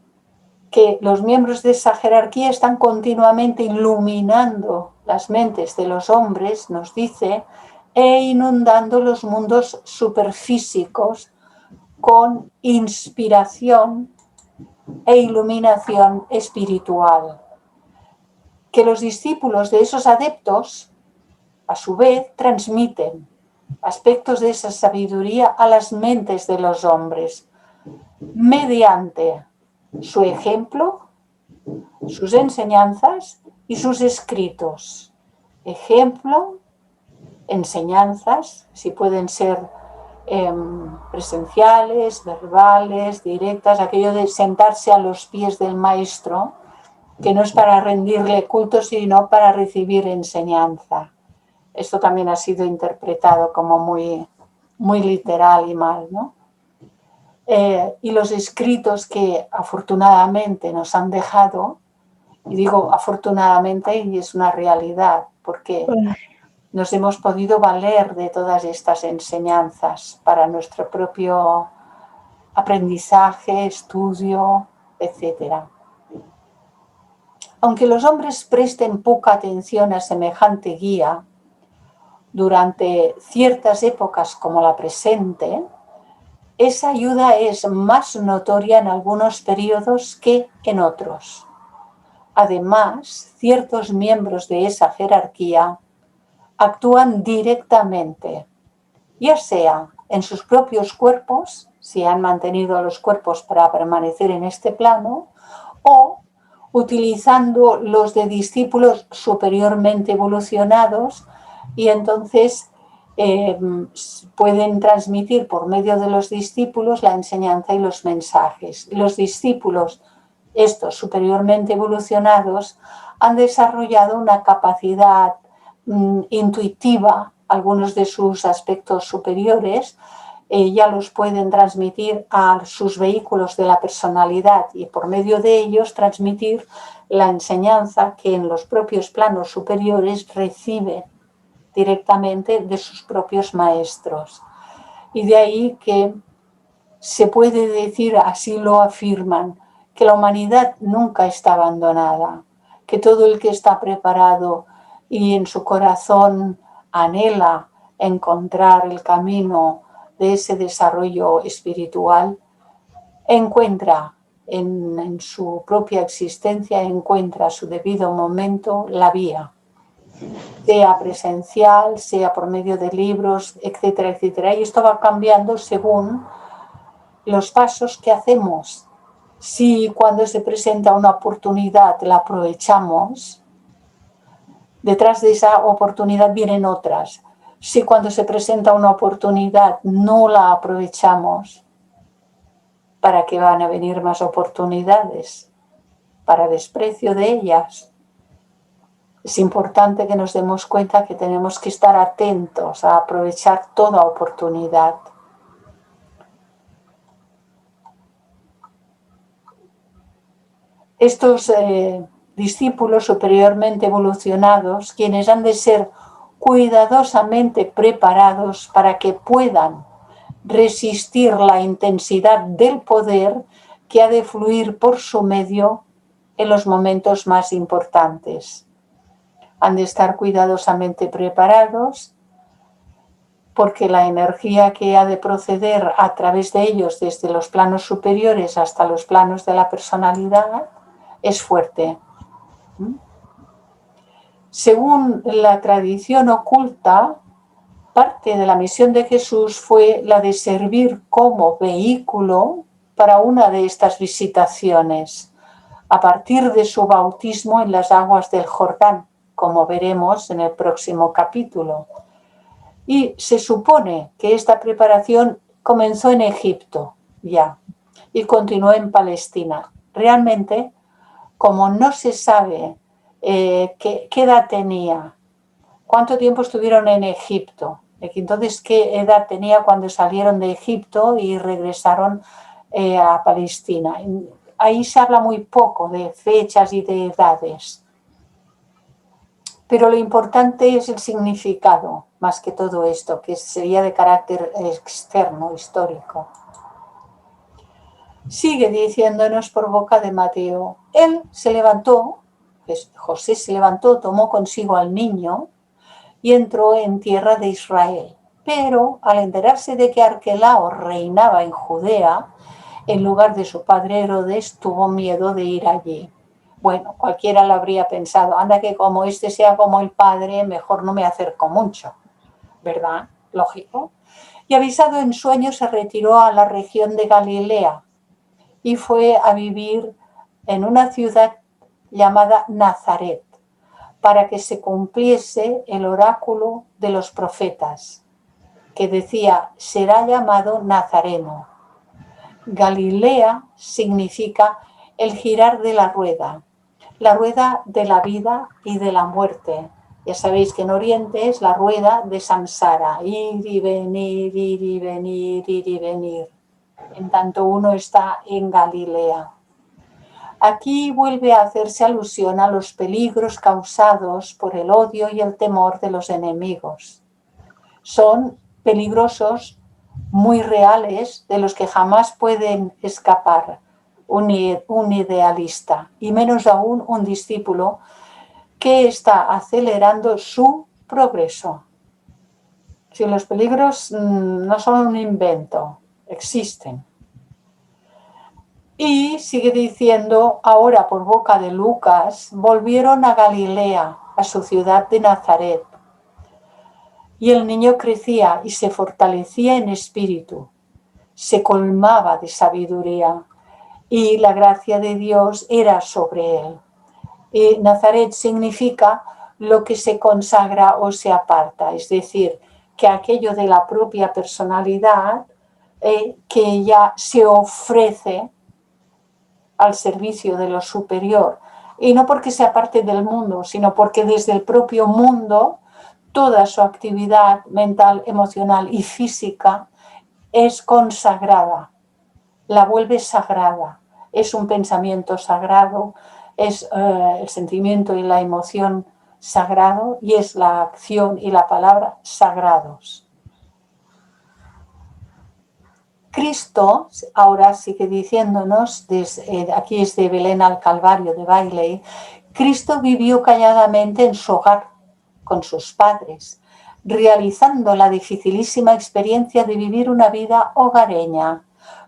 Speaker 1: que los miembros de esa jerarquía están continuamente iluminando las mentes de los hombres, nos dice, e inundando los mundos superfísicos con inspiración e iluminación espiritual. Que los discípulos de esos adeptos, a su vez, transmiten aspectos de esa sabiduría a las mentes de los hombres, mediante su ejemplo, sus enseñanzas y sus escritos. Ejemplo, enseñanzas, si pueden ser presenciales, verbales, directas, aquello de sentarse a los pies del maestro, que no es para rendirle culto, sino para recibir enseñanza. Esto también ha sido interpretado como muy, muy literal y mal, ¿no? Y los escritos que afortunadamente nos han dejado, y digo afortunadamente y es una realidad, porque nos hemos podido valer de todas estas enseñanzas para nuestro propio aprendizaje, estudio, etc. Aunque los hombres presten poca atención a semejante guía, durante ciertas épocas como la presente, esa ayuda es más notoria en algunos periodos que en otros. Además, ciertos miembros de esa jerarquía actúan directamente, ya sea en sus propios cuerpos, si han mantenido los cuerpos para permanecer en este plano, o utilizando los de discípulos superiormente evolucionados y entonces pueden transmitir por medio de los discípulos la enseñanza y los mensajes. Los discípulos, estos superiormente evolucionados, han desarrollado una capacidad intuitiva, algunos de sus aspectos superiores, ya los pueden transmitir a sus vehículos de la personalidad y por medio de ellos transmitir la enseñanza que en los propios planos superiores recibe directamente de sus propios maestros. Y de ahí que se puede decir, así lo afirman, que la humanidad nunca está abandonada, que todo el que está preparado y en su corazón anhela encontrar el camino de ese desarrollo espiritual, encuentra en su propia existencia, encuentra a su debido momento la vía, sea presencial, sea por medio de libros, etcétera, etcétera. Y esto va cambiando según los pasos que hacemos. Si cuando se presenta una oportunidad la aprovechamos, detrás de esa oportunidad vienen otras. Si cuando se presenta una oportunidad no la aprovechamos, ¿para qué van a venir más oportunidades? Para desprecio de ellas. Es importante que nos demos cuenta que tenemos que estar atentos a aprovechar toda oportunidad. Estos discípulos superiormente evolucionados, quienes han de ser cuidadosamente preparados para que puedan resistir la intensidad del poder que ha de fluir por su medio en los momentos más importantes. Han de estar cuidadosamente preparados porque la energía que ha de proceder a través de ellos desde los planos superiores hasta los planos de la personalidad es fuerte. Según la tradición oculta, parte de la misión de Jesús fue la de servir como vehículo para una de estas visitaciones, a partir de su bautismo en las aguas del Jordán, como veremos en el próximo capítulo. Y se supone que esta preparación comenzó en Egipto ya y continuó en Palestina. Realmente, como no se sabe qué edad tenía, cuánto tiempo estuvieron en Egipto, entonces qué edad tenía cuando salieron de Egipto y regresaron a Palestina. Ahí se habla muy poco de fechas y de edades. Pero lo importante es el significado, más que todo esto, que sería de carácter externo, histórico. Sigue diciéndonos por boca de Mateo, él se levantó, José se levantó, tomó consigo al niño y entró en tierra de Israel. Pero al enterarse de que Arquelao reinaba en Judea, en lugar de su padre Herodes, tuvo miedo de ir allí. Bueno, cualquiera lo habría pensado, anda que como este sea como el padre, mejor no me acerco mucho, ¿verdad? Lógico. Y avisado en sueño se retiró a la región de Galilea y fue a vivir en una ciudad llamada Nazaret, para que se cumpliese el oráculo de los profetas, que decía, será llamado Nazareno. Galilea significa el girar de la rueda de la vida y de la muerte. Ya sabéis que en Oriente es la rueda de Samsara, ir y venir, ir y venir, ir y venir, en tanto uno está en Galilea. Aquí vuelve a hacerse alusión a los peligros causados por el odio y el temor de los enemigos. Son peligrosos, muy reales, de los que jamás pueden escapar un idealista, y menos aún un discípulo que está acelerando su progreso. Si los peligros no son un invento, existen. Y sigue diciendo, ahora por boca de Lucas, volvieron a Galilea, a su ciudad de Nazaret. Y el niño crecía y se fortalecía en espíritu, se colmaba de sabiduría y la gracia de Dios era sobre él. Y Nazaret significa lo que se consagra o se aparta, es decir, que aquello de la propia personalidad que ya se ofrece al servicio de lo superior, y no porque sea parte del mundo, sino porque desde el propio mundo toda su actividad mental, emocional y física es consagrada, la vuelve sagrada, es un pensamiento sagrado, es el sentimiento y la emoción sagrado y es la acción y la palabra sagrados. Cristo, ahora sigue diciéndonos, aquí es de Belén al Calvario de Bailey, Cristo vivió calladamente en su hogar con sus padres, realizando la dificilísima experiencia de vivir una vida hogareña,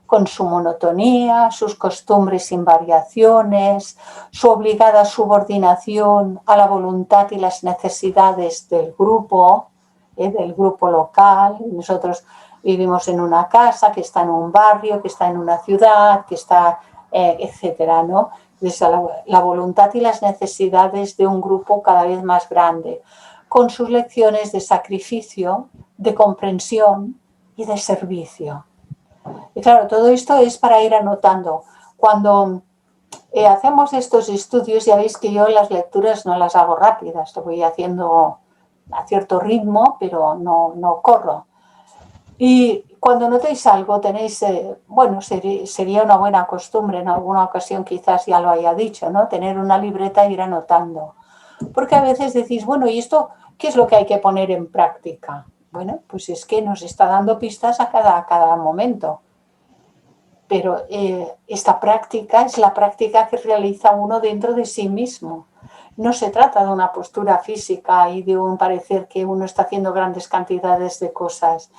Speaker 1: con su monotonía, sus costumbres sin variaciones, su obligada subordinación a la voluntad y las necesidades del grupo local. Nosotros vivimos en una casa que está en un barrio, que está en una ciudad, que está, etcétera, ¿no? Desde la voluntad y las necesidades de un grupo cada vez más grande, con sus lecciones de sacrificio, de comprensión y de servicio. Y claro, todo esto es para ir anotando. Cuando hacemos estos estudios, ya veis que yo las lecturas no las hago rápidas, lo voy haciendo a cierto ritmo, pero no corro. Y cuando notéis algo, tenéis, bueno, sería una buena costumbre, en alguna ocasión quizás ya lo haya dicho, ¿no? Tener una libreta e ir anotando. Porque a veces decís, bueno, ¿y esto qué es lo que hay que poner en práctica? Bueno, pues es que nos está dando pistas a cada momento. Pero esta práctica es la práctica que realiza uno dentro de sí mismo. No se trata de una postura física y de un parecer que uno está haciendo grandes cantidades de cosas.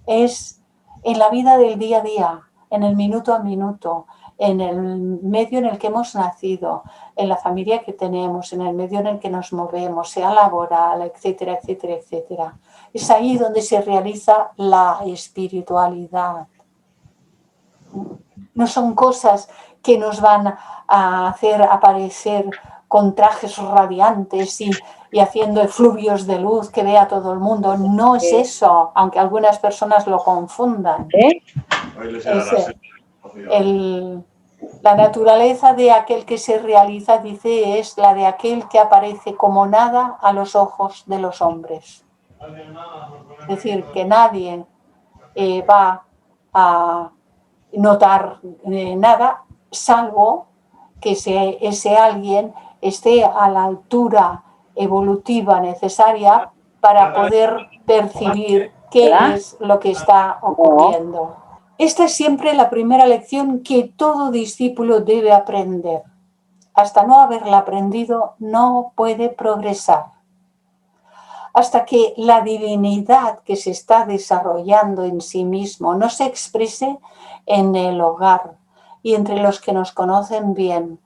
Speaker 1: Es en la vida del día a día, en el minuto a minuto, en el medio en el que hemos nacido, en la familia que tenemos, en el medio en el que nos movemos, sea laboral, etcétera, etcétera, etcétera. Es ahí donde se realiza la espiritualidad. No son cosas que nos van a hacer aparecer con trajes radiantes y haciendo efluvios de luz que vea todo el mundo. No es eso, aunque algunas personas lo confundan. Es la naturaleza de aquel que se realiza, dice, es la de aquel que aparece como nada a los ojos de los hombres. Es decir, que nadie va a notar nada, salvo que ese alguien esté a la altura evolutiva necesaria para poder percibir qué es lo que está ocurriendo. Esta es siempre la primera lección que todo discípulo debe aprender. Hasta no haberla aprendido, no puede progresar. Hasta que la divinidad que se está desarrollando en sí mismo no se exprese en el hogar y entre los que nos conocen bien,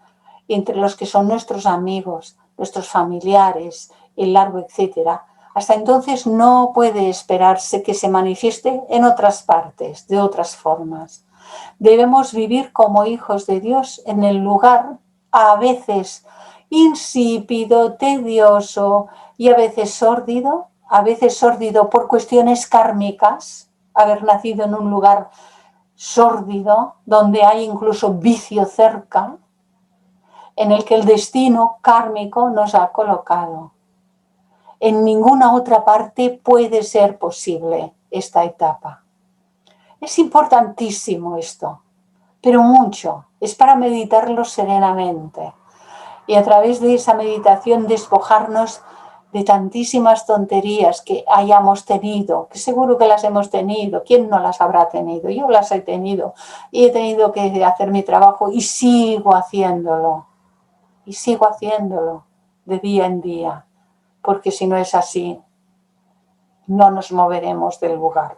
Speaker 1: y entre los que son nuestros amigos, nuestros familiares, el largo etcétera, hasta entonces no puede esperarse que se manifieste en otras partes, de otras formas. Debemos vivir como hijos de Dios en el lugar a veces insípido, tedioso y a veces sórdido por cuestiones kármicas, haber nacido en un lugar sórdido, donde hay incluso vicio cerca, en el que el destino kármico nos ha colocado. En ninguna otra parte puede ser posible esta etapa. Es importantísimo esto, pero mucho. Es para meditarlo serenamente y a través de esa meditación despojarnos de tantísimas tonterías que hayamos tenido, que seguro que las hemos tenido. ¿Quién no las habrá tenido? Yo las he tenido y he tenido que hacer mi trabajo y sigo haciéndolo. Y sigo haciéndolo de día en día, porque si no es así, no nos moveremos del lugar.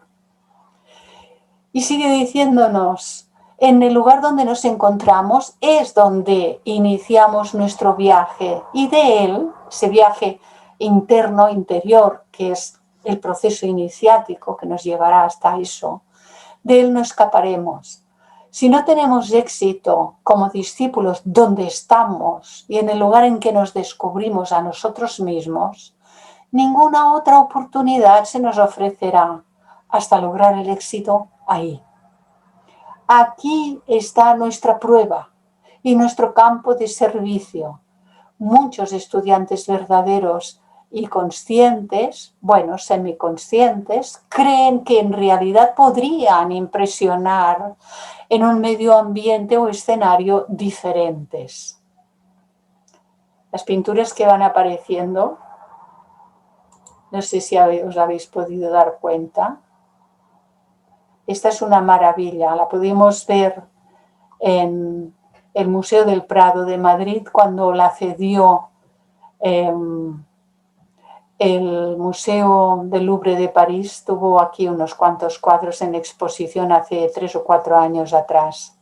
Speaker 1: Y sigue diciéndonos, en el lugar donde nos encontramos es donde iniciamos nuestro viaje y de él, ese viaje interno, interior, que es el proceso iniciático que nos llevará hasta eso, de él no escaparemos. Si no tenemos éxito como discípulos donde estamos y en el lugar en que nos descubrimos a nosotros mismos, ninguna otra oportunidad se nos ofrecerá hasta lograr el éxito ahí. Aquí está nuestra prueba y nuestro campo de servicio. Muchos estudiantes verdaderos y conscientes, bueno, semiconscientes, creen que en realidad podrían impresionar en un medio ambiente o escenario diferentes. Las pinturas que van apareciendo, no sé si os habéis podido dar cuenta. Esta es una maravilla, la pudimos ver en el Museo del Prado de Madrid cuando la cedió el Museo del Louvre de París. Tuvo aquí unos cuantos cuadros en exposición hace 3 o 4 años atrás,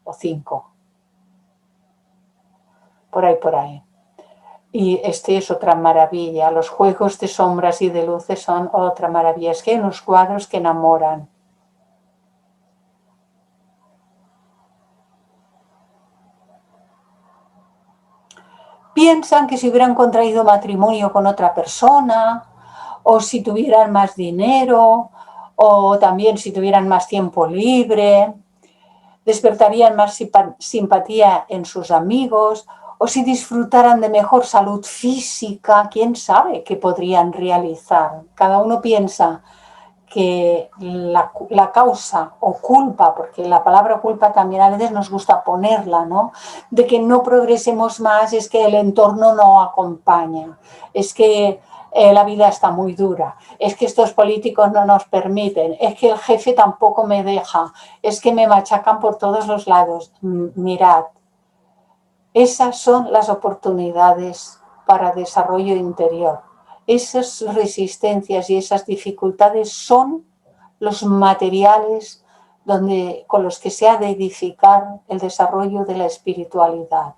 Speaker 1: o 5, por ahí. Y este es otra maravilla, los juegos de sombras y de luces son otra maravilla, es que hay unos cuadros que enamoran. Piensan que si hubieran contraído matrimonio con otra persona, o si tuvieran más dinero, o también si tuvieran más tiempo libre, despertarían más simpatía en sus amigos, o si disfrutaran de mejor salud física, quién sabe qué podrían realizar. Cada uno piensa que la causa o culpa, porque la palabra culpa también a veces nos gusta ponerla, ¿no? De que no progresemos más es que el entorno no acompaña, es que la vida está muy dura, es que estos políticos no nos permiten, es que el jefe tampoco me deja, es que me machacan por todos los lados. Mirad, esas son las oportunidades para desarrollo interior. Esas resistencias y esas dificultades son los materiales con los que se ha de edificar el desarrollo de la espiritualidad.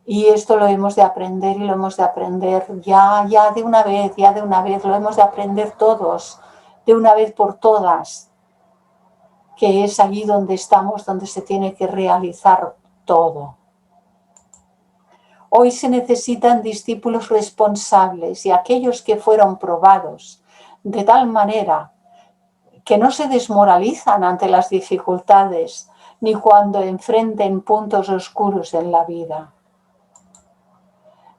Speaker 1: Y esto lo hemos de aprender y lo hemos de aprender ya de una vez, lo hemos de aprender todos, de una vez por todas, que es allí donde estamos, donde se tiene que realizar todo. Hoy se necesitan discípulos responsables y aquellos que fueron probados de tal manera que no se desmoralizan ante las dificultades ni cuando enfrenten puntos oscuros en la vida.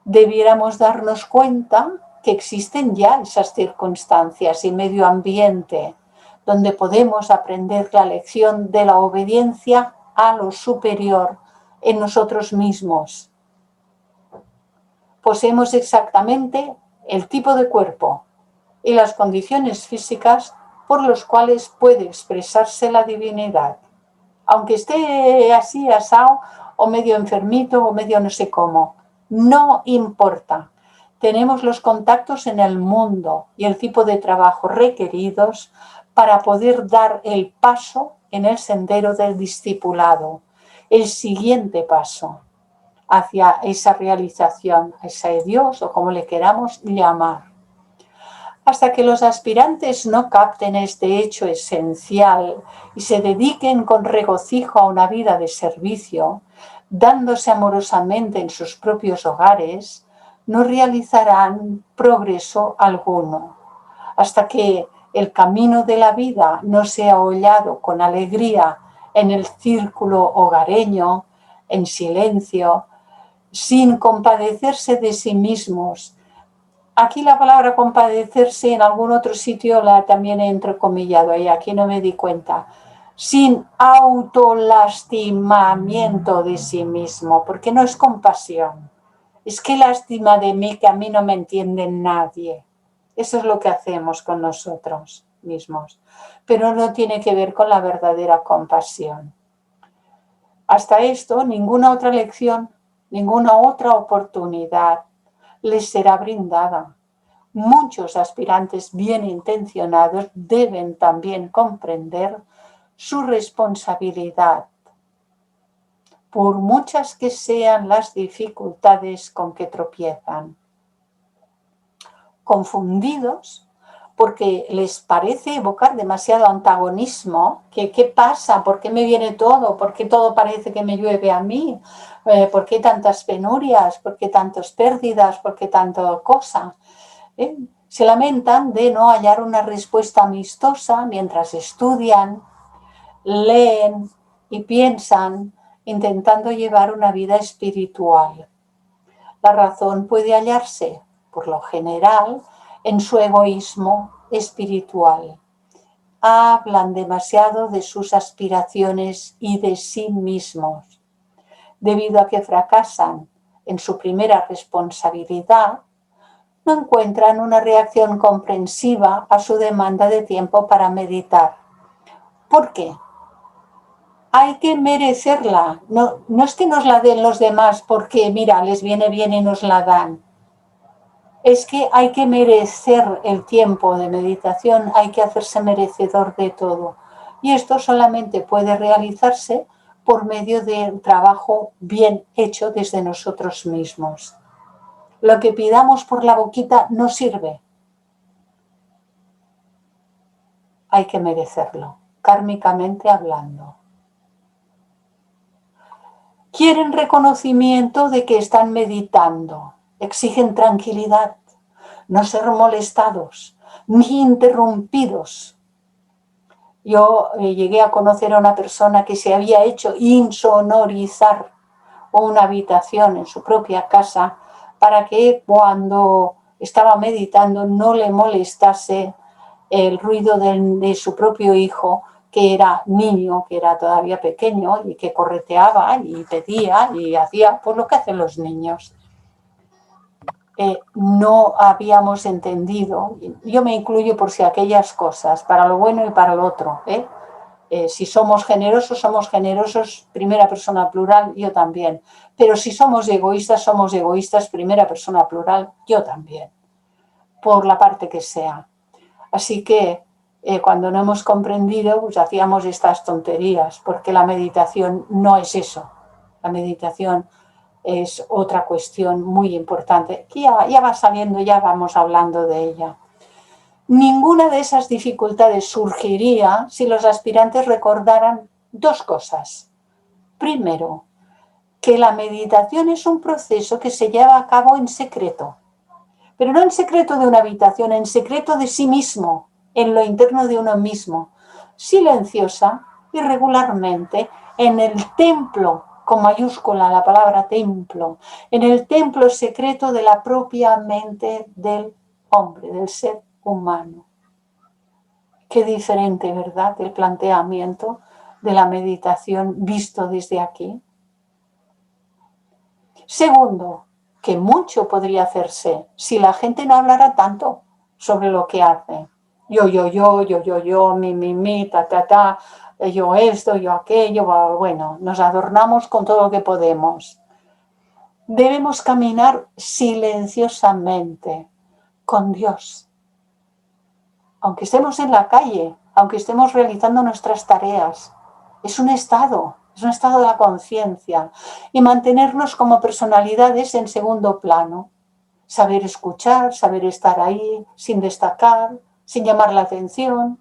Speaker 1: Debiéramos darnos cuenta que existen ya esas circunstancias y medio ambiente donde podemos aprender la lección de la obediencia a lo superior en nosotros mismos. Poseemos exactamente el tipo de cuerpo y las condiciones físicas por los cuales puede expresarse la divinidad. Aunque esté así, asado, o medio enfermito, o medio no sé cómo, no importa. Tenemos los contactos en el mundo y el tipo de trabajo requeridos para poder dar el paso en el sendero del discipulado, el siguiente paso hacia esa realización, a ese Dios o como le queramos llamar. Hasta que los aspirantes no capten este hecho esencial y se dediquen con regocijo a una vida de servicio, dándose amorosamente en sus propios hogares, no realizarán progreso alguno. Hasta que el camino de la vida no sea hollado con alegría en el círculo hogareño, en silencio, sin compadecerse de sí mismos. Aquí la palabra compadecerse en algún otro sitio la también he entrecomillado y aquí no me di cuenta. Sin autolastimamiento de sí mismo, porque no es compasión. Es que lástima de mí que a mí no me entiende nadie. Eso es lo que hacemos con nosotros mismos. Pero no tiene que ver con la verdadera compasión. Hasta esto, ninguna otra lección, ninguna otra oportunidad les será brindada. Muchos aspirantes bien intencionados deben también comprender su responsabilidad, por muchas que sean las dificultades con que tropiezan. Confundidos porque les parece evocar demasiado antagonismo, que ¿qué pasa? ¿Por qué me viene todo? ¿Por qué todo parece que me llueve a mí? ¿Por qué tantas penurias? ¿Por qué tantas pérdidas? ¿Por qué tanta cosa? Se lamentan de no hallar una respuesta amistosa mientras estudian, leen y piensan, intentando llevar una vida espiritual. La razón puede hallarse, por lo general, en su egoísmo espiritual. Hablan demasiado de sus aspiraciones y de sí mismos. Debido a que fracasan en su primera responsabilidad, no encuentran una reacción comprensiva a su demanda de tiempo para meditar. ¿Por qué? Hay que merecerla. No es que nos la den los demás porque, mira, les viene bien y nos la dan. Es que hay que merecer el tiempo de meditación, hay que hacerse merecedor de todo. Y esto solamente puede realizarse por medio del trabajo bien hecho desde nosotros mismos. Lo que pidamos por la boquita no sirve. Hay que merecerlo, kármicamente hablando. Quieren reconocimiento de que están meditando, exigen tranquilidad, no ser molestados ni interrumpidos. Yo llegué a conocer a una persona que se había hecho insonorizar una habitación en su propia casa para que cuando estaba meditando no le molestase el ruido de su propio hijo, que era niño, que era todavía pequeño y que correteaba y pedía y hacía pues lo que hacen los niños. No habíamos entendido, yo me incluyo por si aquellas cosas, para lo bueno y para lo otro, si somos generosos, primera persona plural, yo también. Pero si somos egoístas, primera persona plural, yo también, por la parte que sea. Así que cuando no hemos comprendido, pues hacíamos estas tonterías, porque la meditación no es eso. La meditación es otra cuestión muy importante, que ya va saliendo, ya vamos hablando de ella. Ninguna de esas dificultades surgiría si los aspirantes recordaran dos cosas. Primero, que la meditación es un proceso que se lleva a cabo en secreto, pero no en secreto de una habitación, en secreto de sí mismo, en lo interno de uno mismo, silenciosa y regularmente en el templo, con mayúscula la palabra templo, en el templo secreto de la propia mente del hombre, del ser humano. Qué diferente, ¿verdad?, el planteamiento de la meditación visto desde aquí. Segundo, que mucho podría hacerse si la gente no hablara tanto sobre lo que hace. Yo, mi, ta, yo esto, yo aquello, bueno, nos adornamos con todo lo que podemos. Debemos caminar silenciosamente con Dios. Aunque estemos en la calle, aunque estemos realizando nuestras tareas, es un estado de la conciencia, y mantenernos como personalidades en segundo plano. Saber escuchar, saber estar ahí, sin destacar, sin llamar la atención.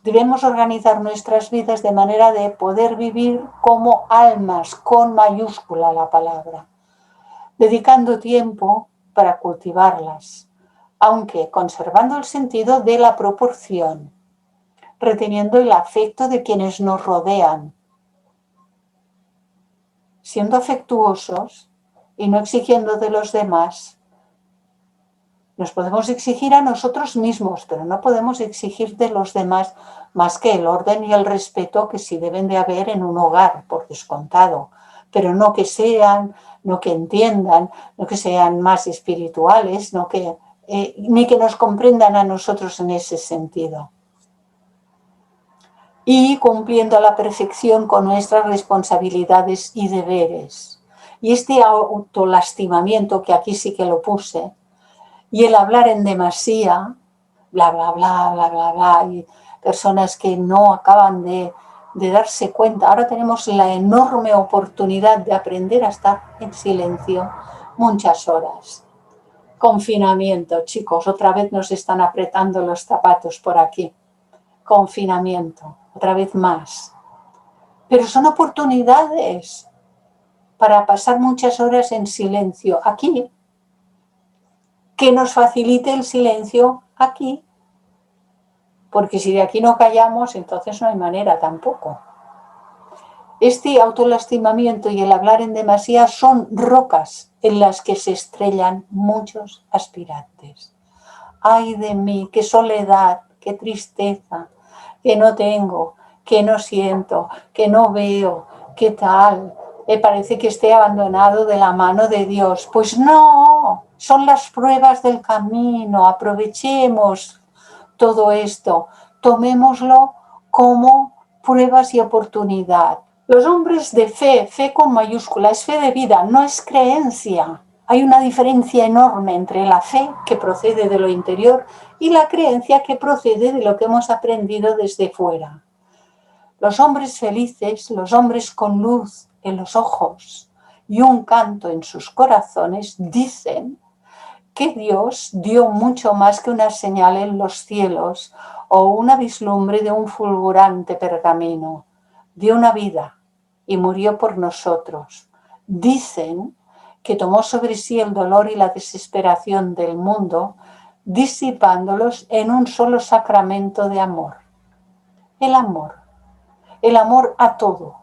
Speaker 1: Debemos organizar nuestras vidas de manera de poder vivir como almas, con mayúscula la palabra, dedicando tiempo para cultivarlas, aunque conservando el sentido de la proporción, reteniendo el afecto de quienes nos rodean, siendo afectuosos y no exigiendo de los demás. Nos podemos exigir a nosotros mismos, pero no podemos exigir de los demás más que el orden y el respeto que sí deben de haber en un hogar, por descontado, pero no que entiendan, no que sean más espirituales, ni que nos comprendan a nosotros en ese sentido. Y cumpliendo a la perfección con nuestras responsabilidades y deberes. Y este autolastimamiento, que aquí sí que lo puse, y el hablar en demasía, bla, bla, bla, bla, bla, bla, y personas que no acaban de darse cuenta. Ahora tenemos la enorme oportunidad de aprender a estar en silencio muchas horas. Confinamiento, chicos, otra vez nos están apretando los zapatos por aquí. Confinamiento, otra vez más. Pero son oportunidades para pasar muchas horas en silencio aquí, que nos facilite el silencio aquí, porque si de aquí no callamos, entonces no hay manera tampoco. Este autolastimamiento y el hablar en demasía son rocas en las que se estrellan muchos aspirantes. ¡Ay de mí! ¡Qué soledad! ¡Qué tristeza! Que no tengo, que no siento, que no veo, qué tal. Parece que esté abandonado de la mano de Dios. Pues no, son las pruebas del camino. Aprovechemos todo esto, tomémoslo como pruebas y oportunidad. Los hombres de fe con mayúscula, es fe de vida, no es creencia. Hay una diferencia enorme entre la fe, que procede de lo interior, y la creencia, que procede de lo que hemos aprendido desde fuera. Los hombres felices, los hombres con luz en los ojos y un canto en sus corazones, dicen que Dios dio mucho más que una señal en los cielos o una vislumbre de un fulgurante pergamino. Dio una vida y murió por nosotros. Dicen que tomó sobre sí el dolor y la desesperación del mundo, disipándolos en un solo sacramento de amor. El amor a todo,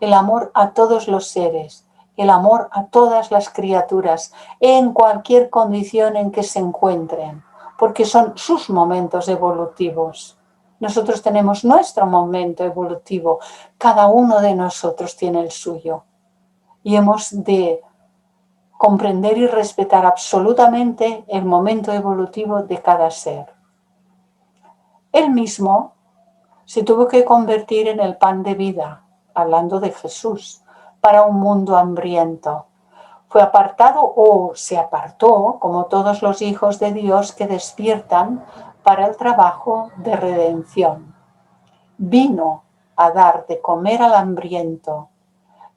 Speaker 1: el amor a todos los seres, el amor a todas las criaturas, en cualquier condición en que se encuentren, porque son sus momentos evolutivos. Nosotros tenemos nuestro momento evolutivo, cada uno de nosotros tiene el suyo. Y hemos de comprender y respetar absolutamente el momento evolutivo de cada ser. Él mismo se tuvo que convertir en el pan de vida, hablando de Jesús, para un mundo hambriento. Fue apartado o se apartó, como todos los hijos de Dios que despiertan para el trabajo de redención. Vino a dar de comer al hambriento.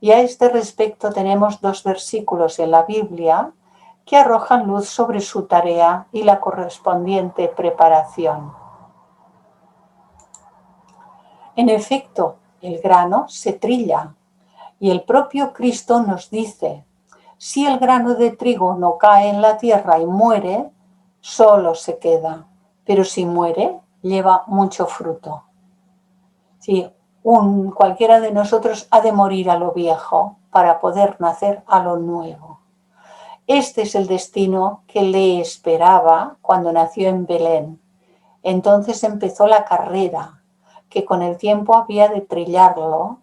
Speaker 1: Y a este respecto tenemos 2 versículos en la Biblia que arrojan luz sobre su tarea y la correspondiente preparación. En efecto, el grano se trilla y el propio Cristo nos dice: si el grano de trigo no cae en la tierra y muere, solo se queda, pero si muere, lleva mucho fruto. Sí, cualquiera de nosotros ha de morir a lo viejo para poder nacer a lo nuevo. Este es el destino que le esperaba cuando nació en Belén. Entonces empezó la carrera, que con el tiempo había de trillarlo,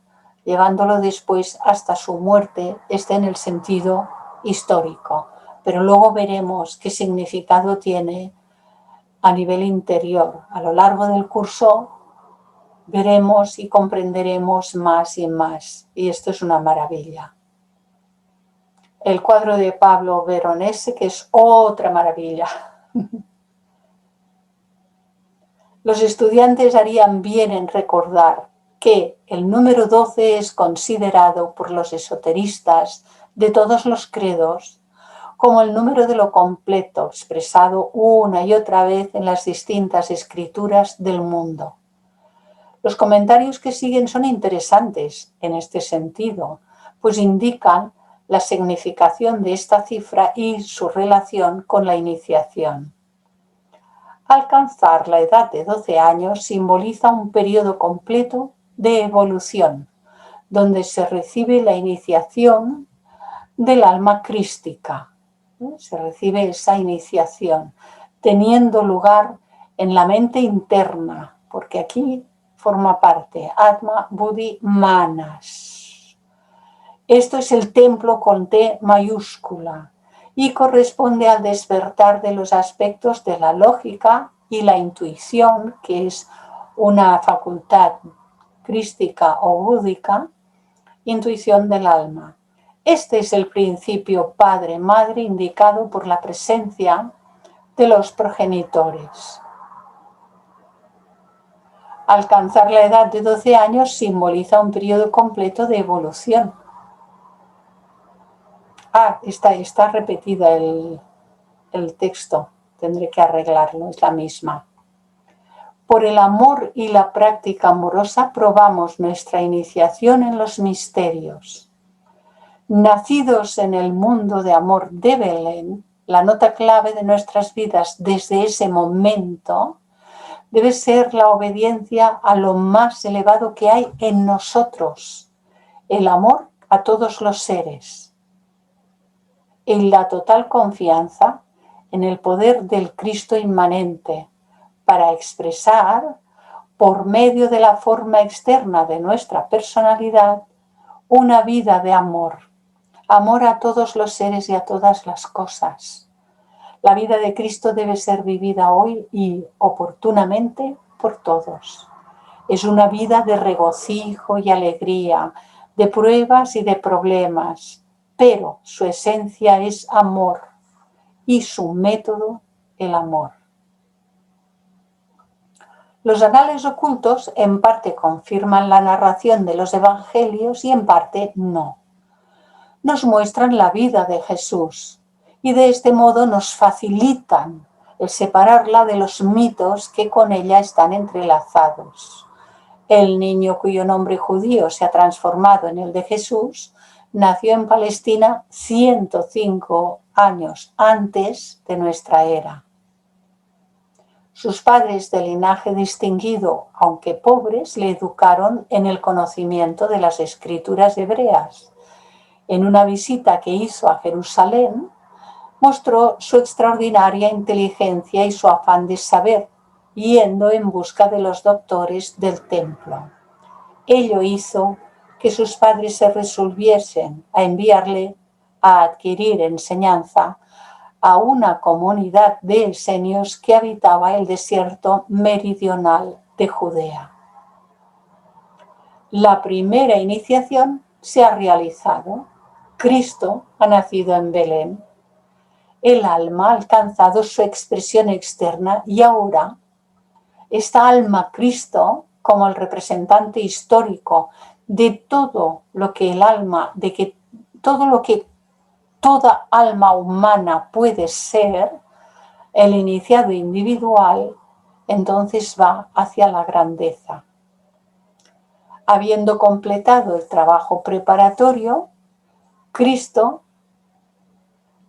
Speaker 1: llevándolo después hasta su muerte, en el sentido histórico. Pero luego veremos qué significado tiene a nivel interior. A lo largo del curso veremos y comprenderemos más y más. Y esto es una maravilla. El cuadro de Pablo Veronese, que es otra maravilla. Los estudiantes harían bien en recordar que el número 12 es considerado por los esoteristas de todos los credos como el número de lo completo, expresado una y otra vez en las distintas escrituras del mundo. Los comentarios que siguen son interesantes en este sentido, pues indican la significación de esta cifra y su relación con la iniciación. Alcanzar la edad de 12 años simboliza un periodo completo de evolución, donde se recibe la iniciación del alma crística. Se recibe esa iniciación, teniendo lugar en la mente interna, porque aquí forma parte Atma, Buddhi, Manas. Esto es el templo con T mayúscula y corresponde al despertar de los aspectos de la lógica y la intuición, que es una facultad crística o búdica, intuición del alma. Este es el principio padre-madre indicado por la presencia de los progenitores. Alcanzar la edad de 12 años simboliza un periodo completo de evolución. Está repetida el texto, tendré que arreglarlo, es la misma. Por el amor y la práctica amorosa probamos nuestra iniciación en los misterios. Nacidos en el mundo de amor de Belén, la nota clave de nuestras vidas desde ese momento debe ser la obediencia a lo más elevado que hay en nosotros, el amor a todos los seres, en la total confianza en el poder del Cristo inmanente para expresar, por medio de la forma externa de nuestra personalidad, una vida de amor. Amor a todos los seres y a todas las cosas. La vida de Cristo debe ser vivida hoy y oportunamente por todos. Es una vida de regocijo y alegría, de pruebas y de problemas, pero su esencia es amor y su método el amor. Los anales ocultos en parte confirman la narración de los evangelios y en parte no. Nos muestran la vida de Jesús y de este modo nos facilitan el separarla de los mitos que con ella están entrelazados. El niño cuyo nombre judío se ha transformado en el de Jesús nació en Palestina 105 años antes de nuestra era. Sus padres de linaje distinguido, aunque pobres, le educaron en el conocimiento de las escrituras hebreas. En una visita que hizo a Jerusalén, mostró su extraordinaria inteligencia y su afán de saber, yendo en busca de los doctores del templo. Ello hizo que sus padres se resolviesen a enviarle a adquirir enseñanza a una comunidad de esenios que habitaba el desierto meridional de Judea. La primera iniciación se ha realizado. Cristo ha nacido en Belén. El alma ha alcanzado su expresión externa y ahora esta alma Cristo, como el representante histórico de todo lo que el alma, de que todo lo que toda alma humana puede ser, el iniciado individual, entonces va hacia la grandeza. Habiendo completado el trabajo preparatorio, Cristo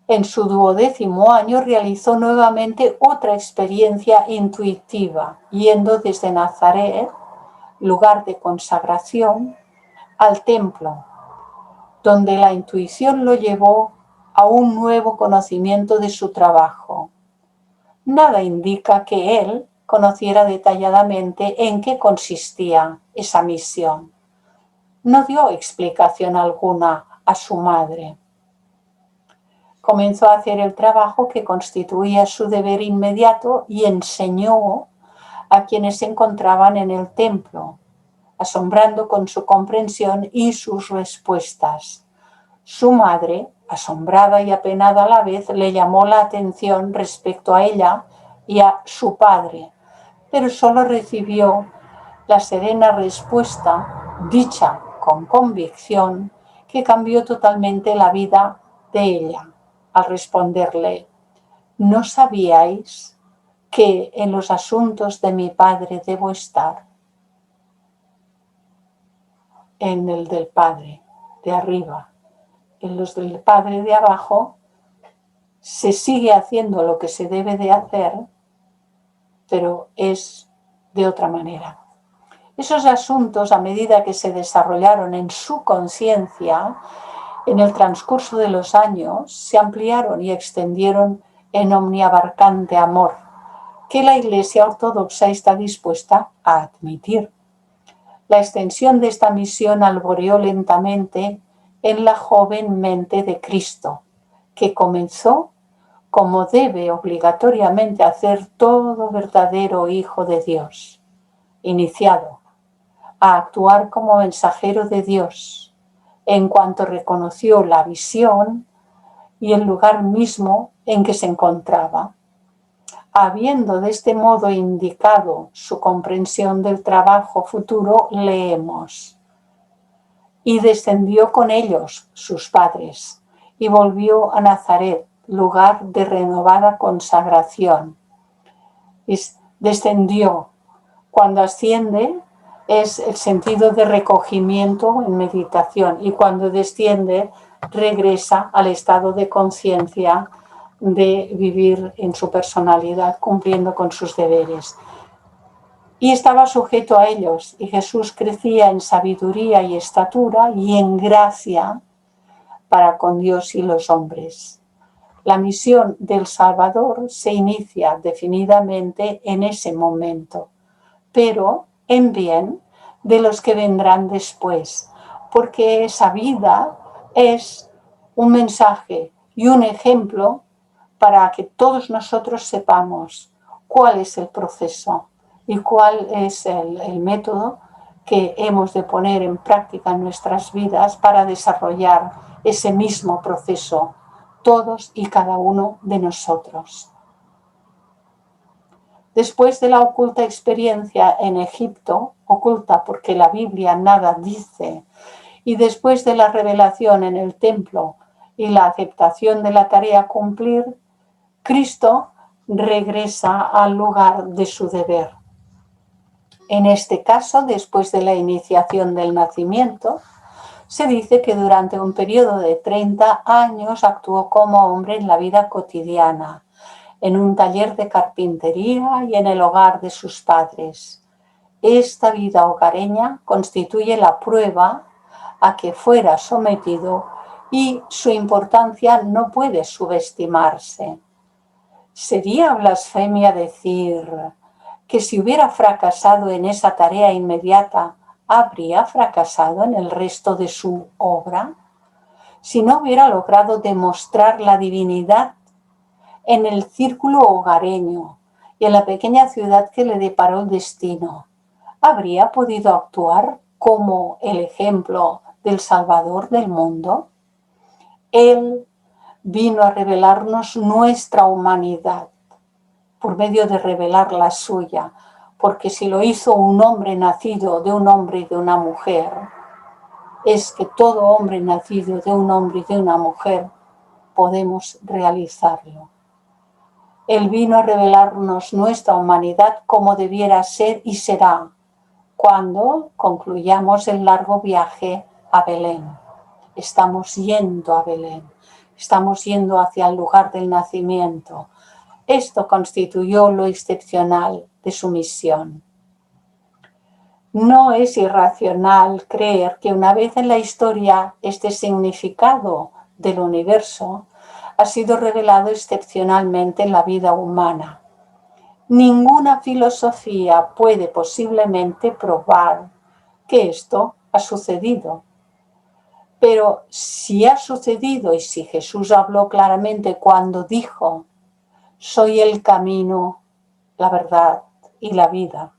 Speaker 1: en su 12º año realizó nuevamente otra experiencia intuitiva, yendo desde Nazaret, lugar de consagración, al templo, donde la intuición lo llevó a un nuevo conocimiento de su trabajo. Nada indica que él conociera detalladamente en qué consistía esa misión. No dio explicación alguna a su madre. Comenzó a hacer el trabajo que constituía su deber inmediato y enseñó a quienes se encontraban en el templo, asombrando con su comprensión y sus respuestas. Su madre, asombrada y apenada a la vez, le llamó la atención respecto a ella y a su padre, pero solo recibió la serena respuesta, dicha con convicción, que cambió totalmente la vida de ella, al responderle: ¿no sabíais que en los asuntos de mi padre debo estar? En el del padre de arriba. En los del padre de abajo se sigue haciendo lo que se debe de hacer, pero es de otra manera. Esos asuntos, a medida que se desarrollaron en su conciencia, en el transcurso de los años, se ampliaron y extendieron en omniabarcante amor, que la Iglesia Ortodoxa está dispuesta a admitir. La extensión de esta misión alboreó lentamente en la joven mente de Cristo, que comenzó, como debe obligatoriamente hacer todo verdadero hijo de Dios, iniciado a actuar como mensajero de Dios, en cuanto reconoció la visión y el lugar mismo en que se encontraba. Habiendo de este modo indicado su comprensión del trabajo futuro, leemos: y descendió con ellos, sus padres, y volvió a Nazaret, lugar de renovada consagración. Y descendió. Cuando asciende es el sentido de recogimiento en meditación, y cuando desciende regresa al estado de conciencia de vivir en su personalidad, cumpliendo con sus deberes. Y estaba sujeto a ellos, y Jesús crecía en sabiduría y estatura y en gracia para con Dios y los hombres. La misión del Salvador se inicia definidamente en ese momento, pero en bien de los que vendrán después, porque esa vida es un mensaje y un ejemplo para que todos nosotros sepamos cuál es el proceso y cuál es el método que hemos de poner en práctica en nuestras vidas para desarrollar ese mismo proceso, todos y cada uno de nosotros. Después de la oculta experiencia en Egipto, oculta porque la Biblia nada dice, y después de la revelación en el templo y la aceptación de la tarea a cumplir, Cristo regresa al lugar de su deber. En este caso, después de la iniciación del nacimiento, se dice que durante un periodo de 30 años actuó como hombre en la vida cotidiana, en un taller de carpintería y en el hogar de sus padres. Esta vida hogareña constituye la prueba a que fuera sometido y su importancia no puede subestimarse. Sería blasfemia decir que si hubiera fracasado en esa tarea inmediata, habría fracasado en el resto de su obra. Si no hubiera logrado demostrar la divinidad en el círculo hogareño y en la pequeña ciudad que le deparó el destino, ¿habría podido actuar como el ejemplo del Salvador del mundo? Él vino a revelarnos nuestra humanidad por medio de revelar la suya, porque si lo hizo un hombre nacido de un hombre y de una mujer, es que todo hombre nacido de un hombre y de una mujer podemos realizarlo. Él vino a revelarnos nuestra humanidad como debiera ser y será cuando concluyamos el largo viaje a Belén. Estamos yendo a Belén, estamos yendo hacia el lugar del nacimiento. Esto constituyó lo excepcional de su misión. No es irracional creer que una vez en la historia este significado del universo ha sido revelado excepcionalmente en la vida humana. Ninguna filosofía puede posiblemente probar que esto ha sucedido. Pero si ha sucedido y si Jesús habló claramente cuando dijo: soy el camino, la verdad y la vida,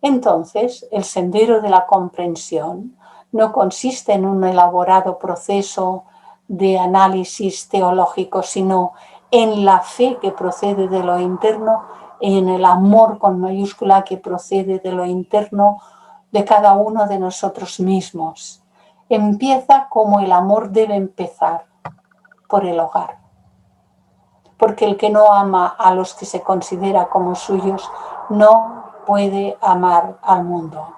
Speaker 1: entonces el sendero de la comprensión no consiste en un elaborado proceso de análisis teológico, sino en la fe que procede de lo interno y en el amor con mayúscula que procede de lo interno de cada uno de nosotros mismos. Empieza como el amor debe empezar, por el hogar. Porque el que no ama a los que se considera como suyos no puede amar al mundo.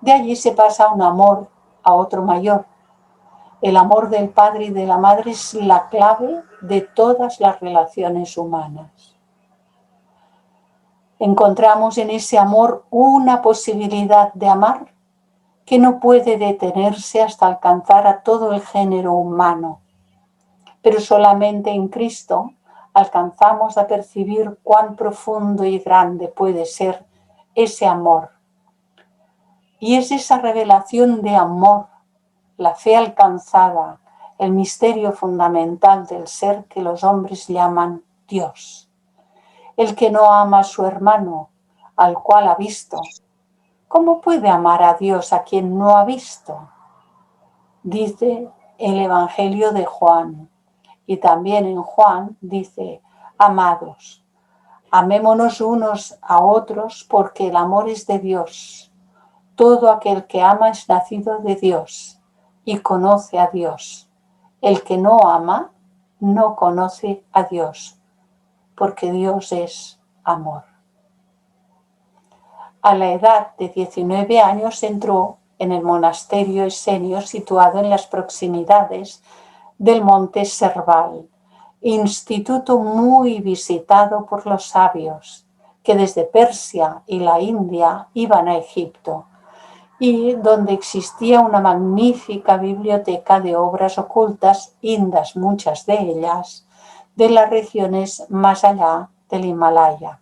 Speaker 1: De allí se pasa un amor a otro mayor. El amor del padre y de la madre es la clave de todas las relaciones humanas. Encontramos en ese amor una posibilidad de amar que no puede detenerse hasta alcanzar a todo el género humano. Pero solamente en Cristo alcanzamos a percibir cuán profundo y grande puede ser ese amor. Y es esa revelación de amor, la fe alcanzada, el misterio fundamental del ser que los hombres llaman Dios. El que no ama a su hermano, al cual ha visto, ¿cómo puede amar a Dios a quien no ha visto? Dice el Evangelio de Juan. Y también en Juan dice: amados, amémonos unos a otros porque el amor es de Dios. Todo aquel que ama es nacido de Dios y conoce a Dios. El que no ama no conoce a Dios, porque Dios es amor. A la edad de 19 años entró en el monasterio esenio situado en las proximidades del monte Serval, instituto muy visitado por los sabios que desde Persia y la India iban a Egipto, y donde existía una magnífica biblioteca de obras ocultas, indas muchas de ellas, de las regiones más allá del Himalaya.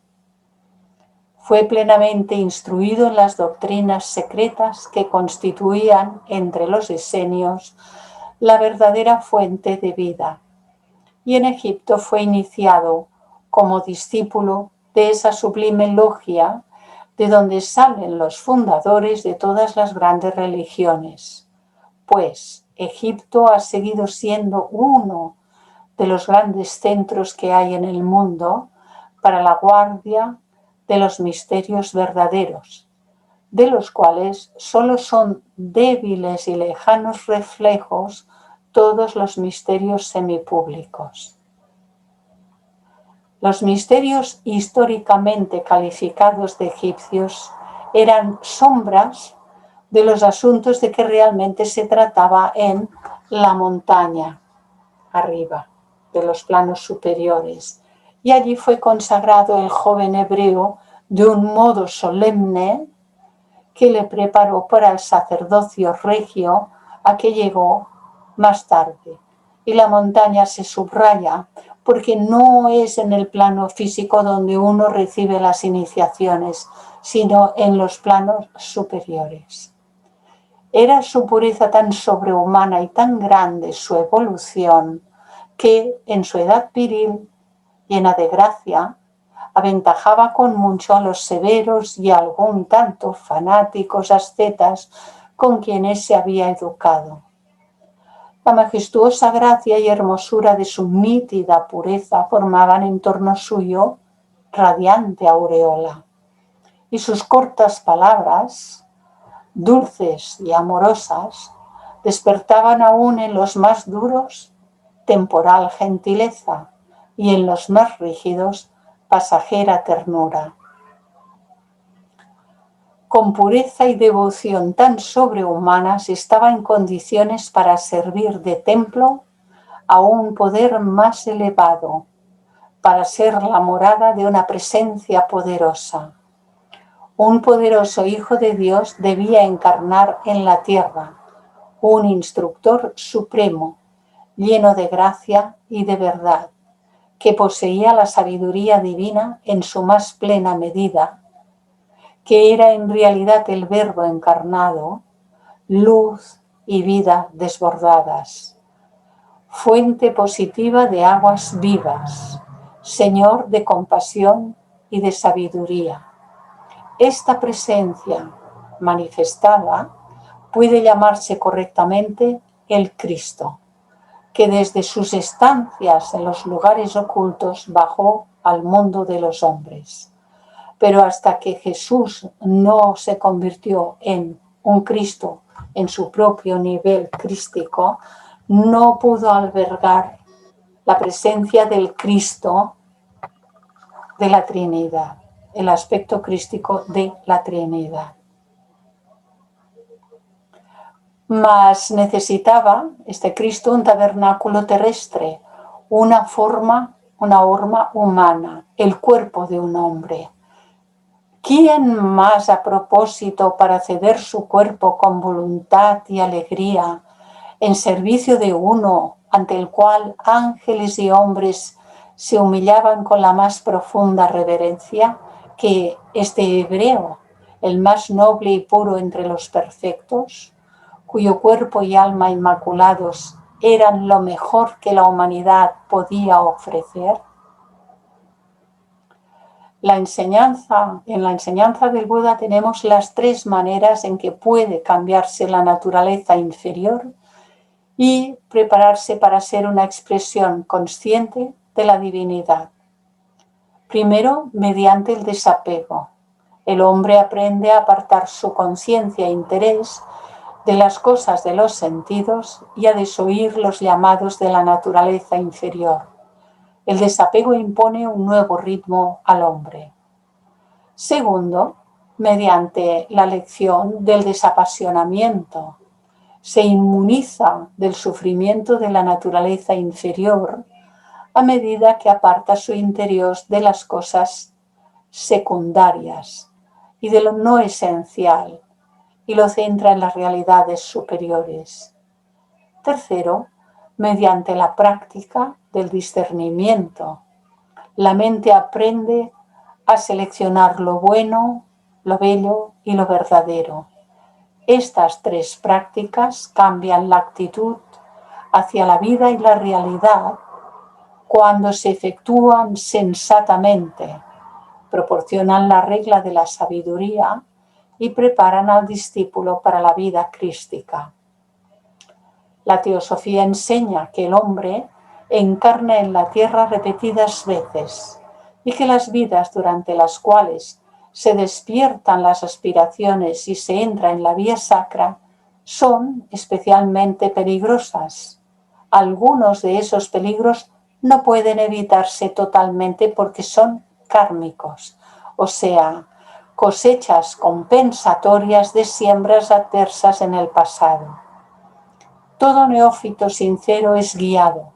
Speaker 1: Fue plenamente instruido en las doctrinas secretas que constituían entre los esenios la verdadera fuente de vida. Y en Egipto fue iniciado como discípulo de esa sublime logia de donde salen los fundadores de todas las grandes religiones. Pues Egipto ha seguido siendo uno de los grandes centros que hay en el mundo para la guardia de los misterios verdaderos, de los cuales solo son débiles y lejanos reflejos todos los misterios semipúblicos. Los misterios históricamente calificados de egipcios eran sombras de los asuntos de que realmente se trataba en la montaña, arriba, de los planos superiores. Y allí fue consagrado el joven hebreo de un modo solemne que le preparó para el sacerdocio regio a que llegó más tarde. Y la montaña se subraya porque no es en el plano físico donde uno recibe las iniciaciones, sino en los planos superiores. Era su pureza tan sobrehumana y tan grande su evolución que en su edad viril, llena de gracia, aventajaba con mucho a los severos y algún tanto fanáticos ascetas con quienes se había educado. La majestuosa gracia y hermosura de su nítida pureza formaban en torno suyo radiante aureola, y sus cortas palabras, dulces y amorosas, despertaban aún en los más duros temporal gentileza y en los más rígidos pasajera ternura. Con pureza y devoción tan sobrehumanas estaba en condiciones para servir de templo a un poder más elevado, para ser la morada de una presencia poderosa. Un poderoso Hijo de Dios debía encarnar en la tierra, un instructor supremo, lleno de gracia y de verdad, que poseía la sabiduría divina en su más plena medida, que era en realidad el Verbo encarnado, luz y vida desbordadas, fuente positiva de aguas vivas, Señor de compasión y de sabiduría. Esta presencia manifestada puede llamarse correctamente el Cristo, que desde sus estancias en los lugares ocultos bajó al mundo de los hombres. Pero hasta que Jesús no se convirtió en un Cristo en su propio nivel crístico, no pudo albergar la presencia del Cristo de la Trinidad, el aspecto crístico de la Trinidad. Mas necesitaba este Cristo un tabernáculo terrestre, una forma humana, el cuerpo de un hombre. ¿Quién más a propósito para ceder su cuerpo con voluntad y alegría en servicio de uno ante el cual ángeles y hombres se humillaban con la más profunda reverencia que este hebreo, el más noble y puro entre los perfectos, cuyo cuerpo y alma inmaculados eran lo mejor que la humanidad podía ofrecer? En la enseñanza del Buda tenemos las tres maneras en que puede cambiarse la naturaleza inferior y prepararse para ser una expresión consciente de la divinidad. Primero, mediante el desapego. El hombre aprende a apartar su conciencia e interés de las cosas de los sentidos y a desoír los llamados de la naturaleza inferior. El desapego impone un nuevo ritmo al hombre. Segundo, mediante la lección del desapasionamiento. Se inmuniza del sufrimiento de la naturaleza inferior a medida que aparta su interior de las cosas secundarias y de lo no esencial y lo centra en las realidades superiores. Tercero, mediante la práctica del discernimiento. La mente aprende a seleccionar lo bueno, lo bello y lo verdadero. Estas tres prácticas cambian la actitud hacia la vida y la realidad cuando se efectúan sensatamente, proporcionan la regla de la sabiduría y preparan al discípulo para la vida crística. La teosofía enseña que el hombre encarna en la tierra repetidas veces y que las vidas durante las cuales se despiertan las aspiraciones y se entra en la vía sacra son especialmente peligrosas. Algunos de esos peligros no pueden evitarse totalmente porque son kármicos, o sea, cosechas compensatorias de siembras adversas en el pasado. Todo neófito sincero es guiado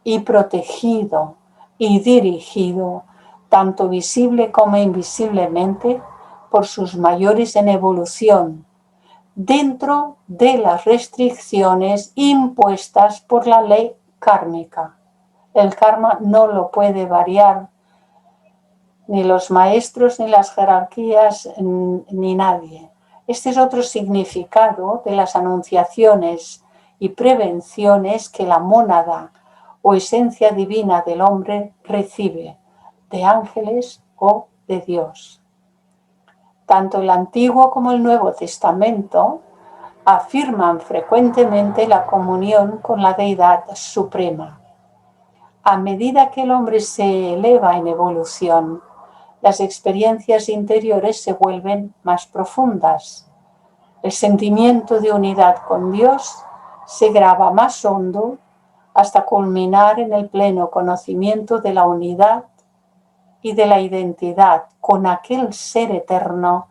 Speaker 1: y protegido y dirigido, tanto visible como invisiblemente, por sus mayores en evolución, dentro de las restricciones impuestas por la ley kármica. El karma no lo puede variar ni los maestros, ni las jerarquías, ni nadie. Este es otro significado de las anunciaciones y prevenciones que la mónada o esencia divina del hombre recibe de ángeles o de Dios. Tanto el Antiguo como el Nuevo Testamento afirman frecuentemente la comunión con la Deidad Suprema. A medida que el hombre se eleva en evolución, las experiencias interiores se vuelven más profundas. El sentimiento de unidad con Dios se graba más hondo hasta culminar en el pleno conocimiento de la unidad y de la identidad con aquel ser eterno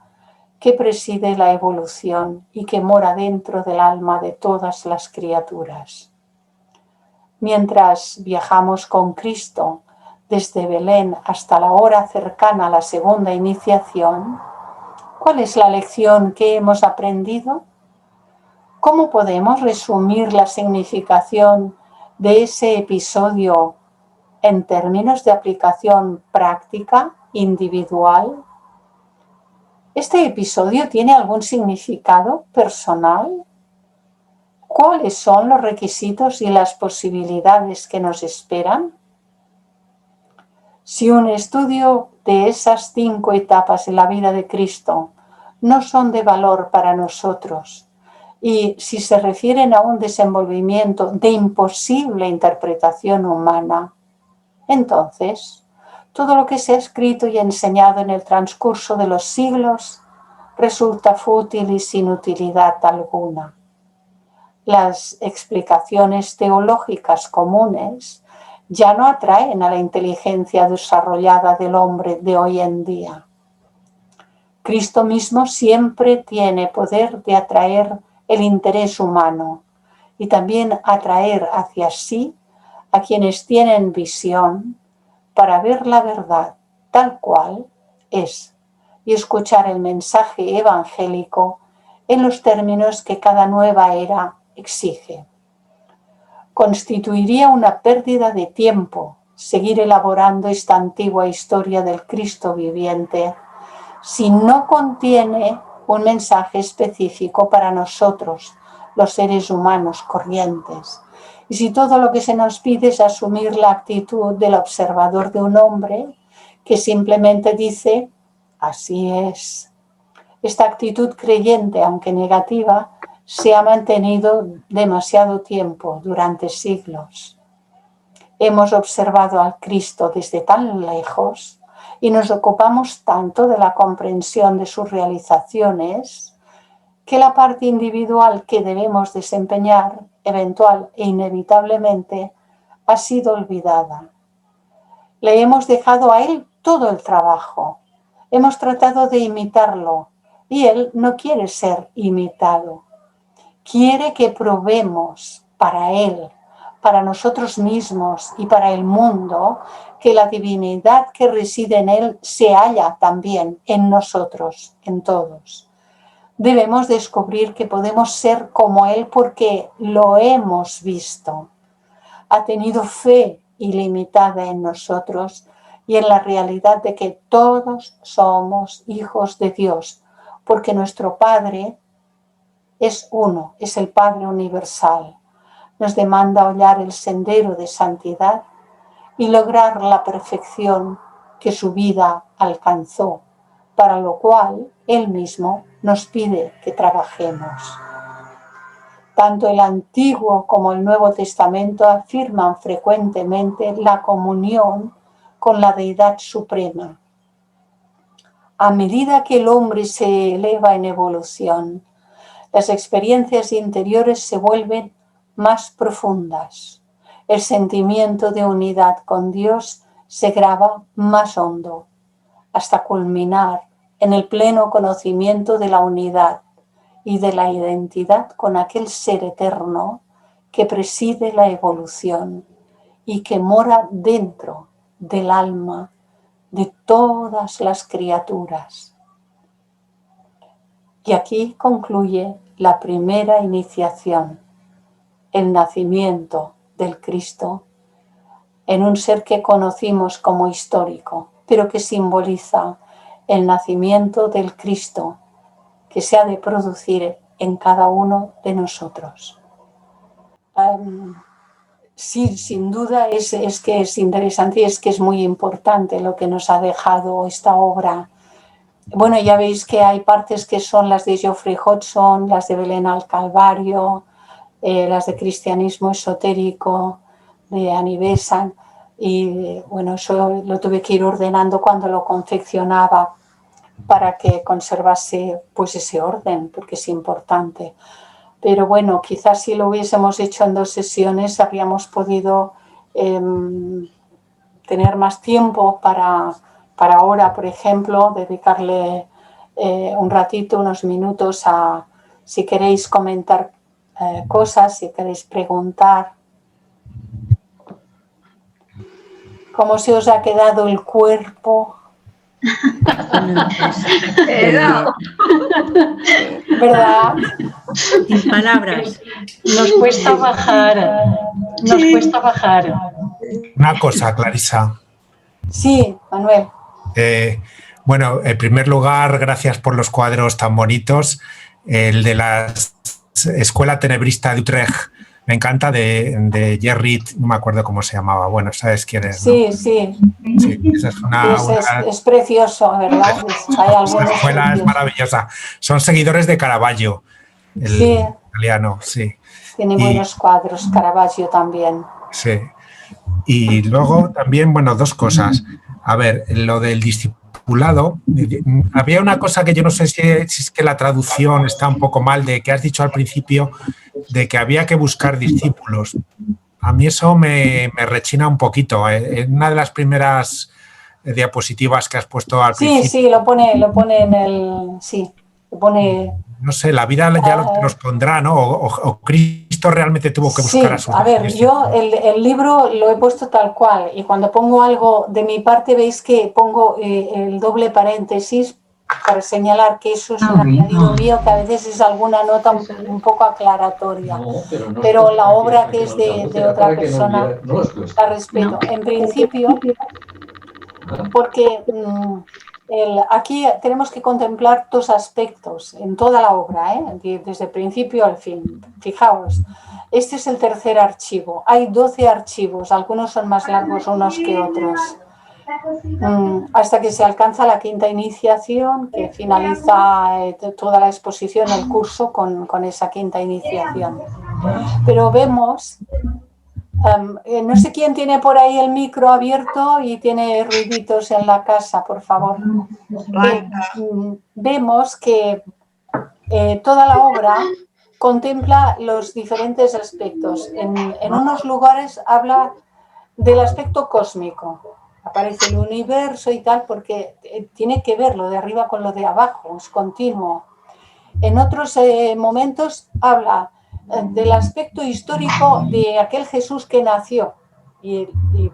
Speaker 1: que preside la evolución y que mora dentro del alma de todas las criaturas. Mientras viajamos con Cristo desde Belén hasta la hora cercana a la segunda iniciación, ¿cuál es la lección que hemos aprendido? ¿Cómo podemos resumir la significación de ese episodio en términos de aplicación práctica, individual? ¿Este episodio tiene algún significado personal? ¿Cuáles son los requisitos y las posibilidades que nos esperan? Si un estudio de esas 5 etapas en la vida de Cristo no son de valor para nosotros y si se refieren a un desenvolvimiento de imposible interpretación humana, entonces todo lo que se ha escrito y enseñado en el transcurso de los siglos resulta fútil y sin utilidad alguna. Las explicaciones teológicas comunes ya no atraen a la inteligencia desarrollada del hombre de hoy en día. Cristo mismo siempre tiene poder de atraer el interés humano y también atraer hacia sí a quienes tienen visión para ver la verdad tal cual es y escuchar el mensaje evangélico en los términos que cada nueva era exige. Constituiría una pérdida de tiempo seguir elaborando esta antigua historia del Cristo viviente si no contiene un mensaje específico para nosotros, los seres humanos corrientes. Y si todo lo que se nos pide es asumir la actitud del observador de un hombre que simplemente dice, así es. Esta actitud creyente, aunque negativa, se ha mantenido demasiado tiempo, durante siglos. Hemos observado al Cristo desde tan lejos y nos ocupamos tanto de la comprensión de sus realizaciones que la parte individual que debemos desempeñar, eventual e inevitablemente, ha sido olvidada. Le hemos dejado a Él todo el trabajo. Hemos tratado de imitarlo y Él no quiere ser imitado. Quiere que probemos para Él, para nosotros mismos y para el mundo, que la divinidad que reside en Él se halla también en nosotros, en todos. Debemos descubrir que podemos ser como Él porque lo hemos visto. Ha tenido fe ilimitada en nosotros y en la realidad de que todos somos hijos de Dios, porque nuestro Padre es uno, es el Padre universal. Nos demanda hollar el sendero de santidad y lograr la perfección que su vida alcanzó, para lo cual Él mismo nos pide que trabajemos. Tanto el Antiguo como el Nuevo Testamento afirman frecuentemente la comunión con la Deidad Suprema. A medida que el hombre se eleva en evolución, las experiencias interiores se vuelven más profundas. El sentimiento de unidad con Dios se graba más hondo, hasta culminar en el pleno conocimiento de la unidad y de la identidad con aquel ser eterno que preside la evolución y que mora dentro del alma de todas las criaturas. Y aquí concluye la primera iniciación, el nacimiento del Cristo en un ser que conocimos como histórico, pero que simboliza el nacimiento del Cristo que se ha de producir en cada uno de nosotros. Sí, sin duda es que es interesante y es que es muy importante lo que nos ha dejado esta obra. Bueno, ya veis que hay partes que son las de Geoffrey Hodgson, las de Belén al Calvario, las de Cristianismo Esotérico, de Annie Besant, y bueno, eso lo tuve que ir ordenando cuando lo confeccionaba para que conservase pues ese orden, porque es importante. Pero bueno, quizás si lo hubiésemos hecho en 2 sesiones habríamos podido tener más tiempo para ahora, por ejemplo, dedicarle un ratito, unos minutos a, si queréis comentar cosas, si queréis preguntar. ¿Cómo se os ha quedado el cuerpo? ¿Verdad?
Speaker 2: Sin palabras.
Speaker 3: Nos cuesta bajar. Nos cuesta bajar.
Speaker 4: Una cosa, Clarisa.
Speaker 1: Sí, Manuel.
Speaker 4: Bueno, en primer lugar, gracias por los cuadros tan bonitos. El de la Escuela Tenebrista de Utrecht, me encanta, de Jerry, no me acuerdo cómo se llamaba. Bueno, sabes quién es, ¿no?
Speaker 1: Sí, sí.
Speaker 4: Sí, esa
Speaker 1: es precioso, ¿verdad?
Speaker 4: Esa escuela es maravillosa. Son seguidores de Caravaggio, el italiano, sí.
Speaker 1: Tiene buenos cuadros, Caravaggio también.
Speaker 4: Sí. Y luego también, bueno, 2 cosas. A ver, lo del discipulado, había una cosa que yo no sé si es que la traducción está un poco mal, de que has dicho al principio de que había que buscar discípulos. A mí eso me rechina un poquito. En una de las primeras diapositivas que has puesto al principio.
Speaker 1: Sí, lo pone en el... Sí, lo pone...
Speaker 4: No sé, la vida ya los pondrá, ¿no? O Cristo realmente tuvo que buscar a sus
Speaker 1: discípulos. Yo el libro lo he puesto tal cual, y cuando pongo algo de mi parte veis que pongo el doble paréntesis para señalar que eso es un añadido mío, que a veces es alguna nota un poco aclaratoria, pero la obra que es de otra persona la respeto. En principio, porque aquí tenemos que contemplar 2 aspectos en toda la obra, desde el principio al fin. Fijaos, este es el 3er archivo. Hay 12 archivos, algunos son más largos unos que otros. Hasta que se alcanza la 5ª iniciación, que finaliza toda la exposición, el curso, con esa 5ª iniciación. Pero vemos... no sé quién tiene por ahí el micro abierto y tiene ruiditos en la casa, por favor. Vemos que toda la obra contempla los diferentes aspectos. En unos lugares habla del aspecto cósmico. Aparece el universo y tal, porque tiene que ver lo de arriba con lo de abajo, es continuo. En otros momentos habla del aspecto histórico de aquel Jesús que nació y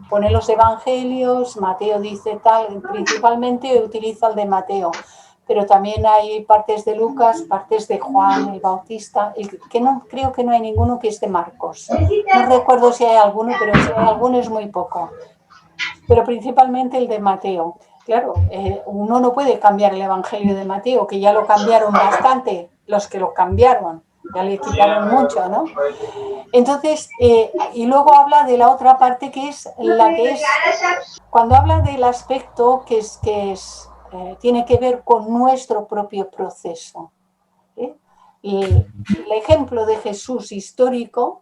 Speaker 1: pone los evangelios. Mateo dice tal, principalmente utiliza el de Mateo, pero también hay partes de Lucas, partes de Juan el Bautista, que no, creo que no hay ninguno que es de Marcos. No recuerdo si hay alguno, pero si hay alguno es muy poco, pero principalmente el de Mateo. Claro, uno no puede cambiar el Evangelio de Mateo, que ya lo cambiaron bastante, los que lo cambiaron, ya le quitaron mucho, ¿no? Entonces, y luego habla de la otra parte, que es la que es, cuando habla del aspecto que tiene que ver con nuestro propio proceso. Y el ejemplo de Jesús histórico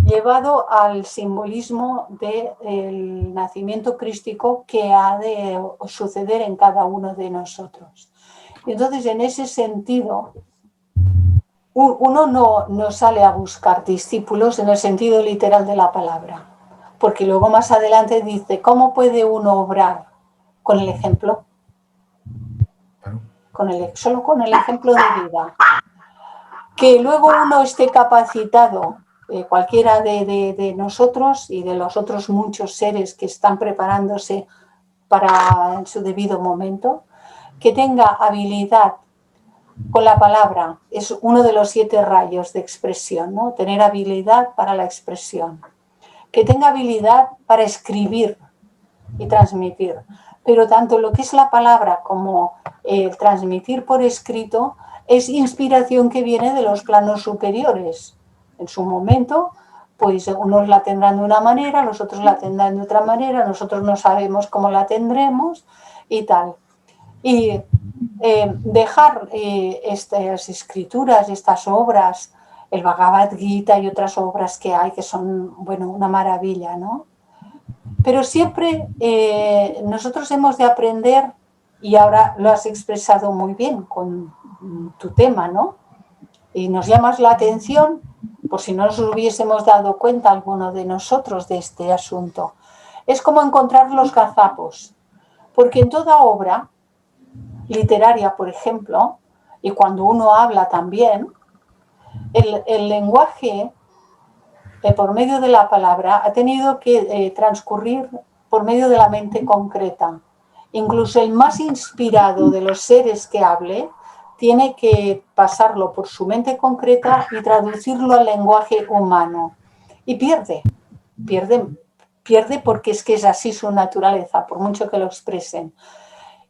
Speaker 1: llevado al simbolismo del nacimiento crístico que ha de suceder en cada uno de nosotros. Y entonces, en ese sentido, uno no sale a buscar discípulos en el sentido literal de la palabra, porque luego más adelante dice, ¿cómo puede uno obrar? Con el ejemplo. Solo con el ejemplo de vida. Que luego uno esté capacitado, cualquiera de nosotros y de los otros muchos seres que están preparándose para en su debido momento, que tenga habilidad con la palabra. Es uno de los 7 rayos de expresión, ¿no? Tener habilidad para la expresión. Que tenga habilidad para escribir y transmitir. Pero tanto lo que es la palabra como el transmitir por escrito es inspiración que viene de los planos superiores. En su momento, pues unos la tendrán de una manera, los otros la tendrán de otra manera, nosotros no sabemos cómo la tendremos y tal. Y dejar estas escrituras, estas obras, el Bhagavad Gita y otras obras que hay que son, bueno, una maravilla, ¿no? Pero siempre nosotros hemos de aprender, y ahora lo has expresado muy bien con tu tema, ¿no? Y nos llamas la atención, por si no nos hubiésemos dado cuenta alguno de nosotros de este asunto. Es como encontrar los gazapos, porque en toda obra literaria, por ejemplo, y cuando uno habla también, el lenguaje por medio de la palabra ha tenido que transcurrir por medio de la mente concreta. Incluso el más inspirado de los seres que hable tiene que pasarlo por su mente concreta y traducirlo al lenguaje humano. Y pierde porque es que es así su naturaleza, por mucho que lo expresen.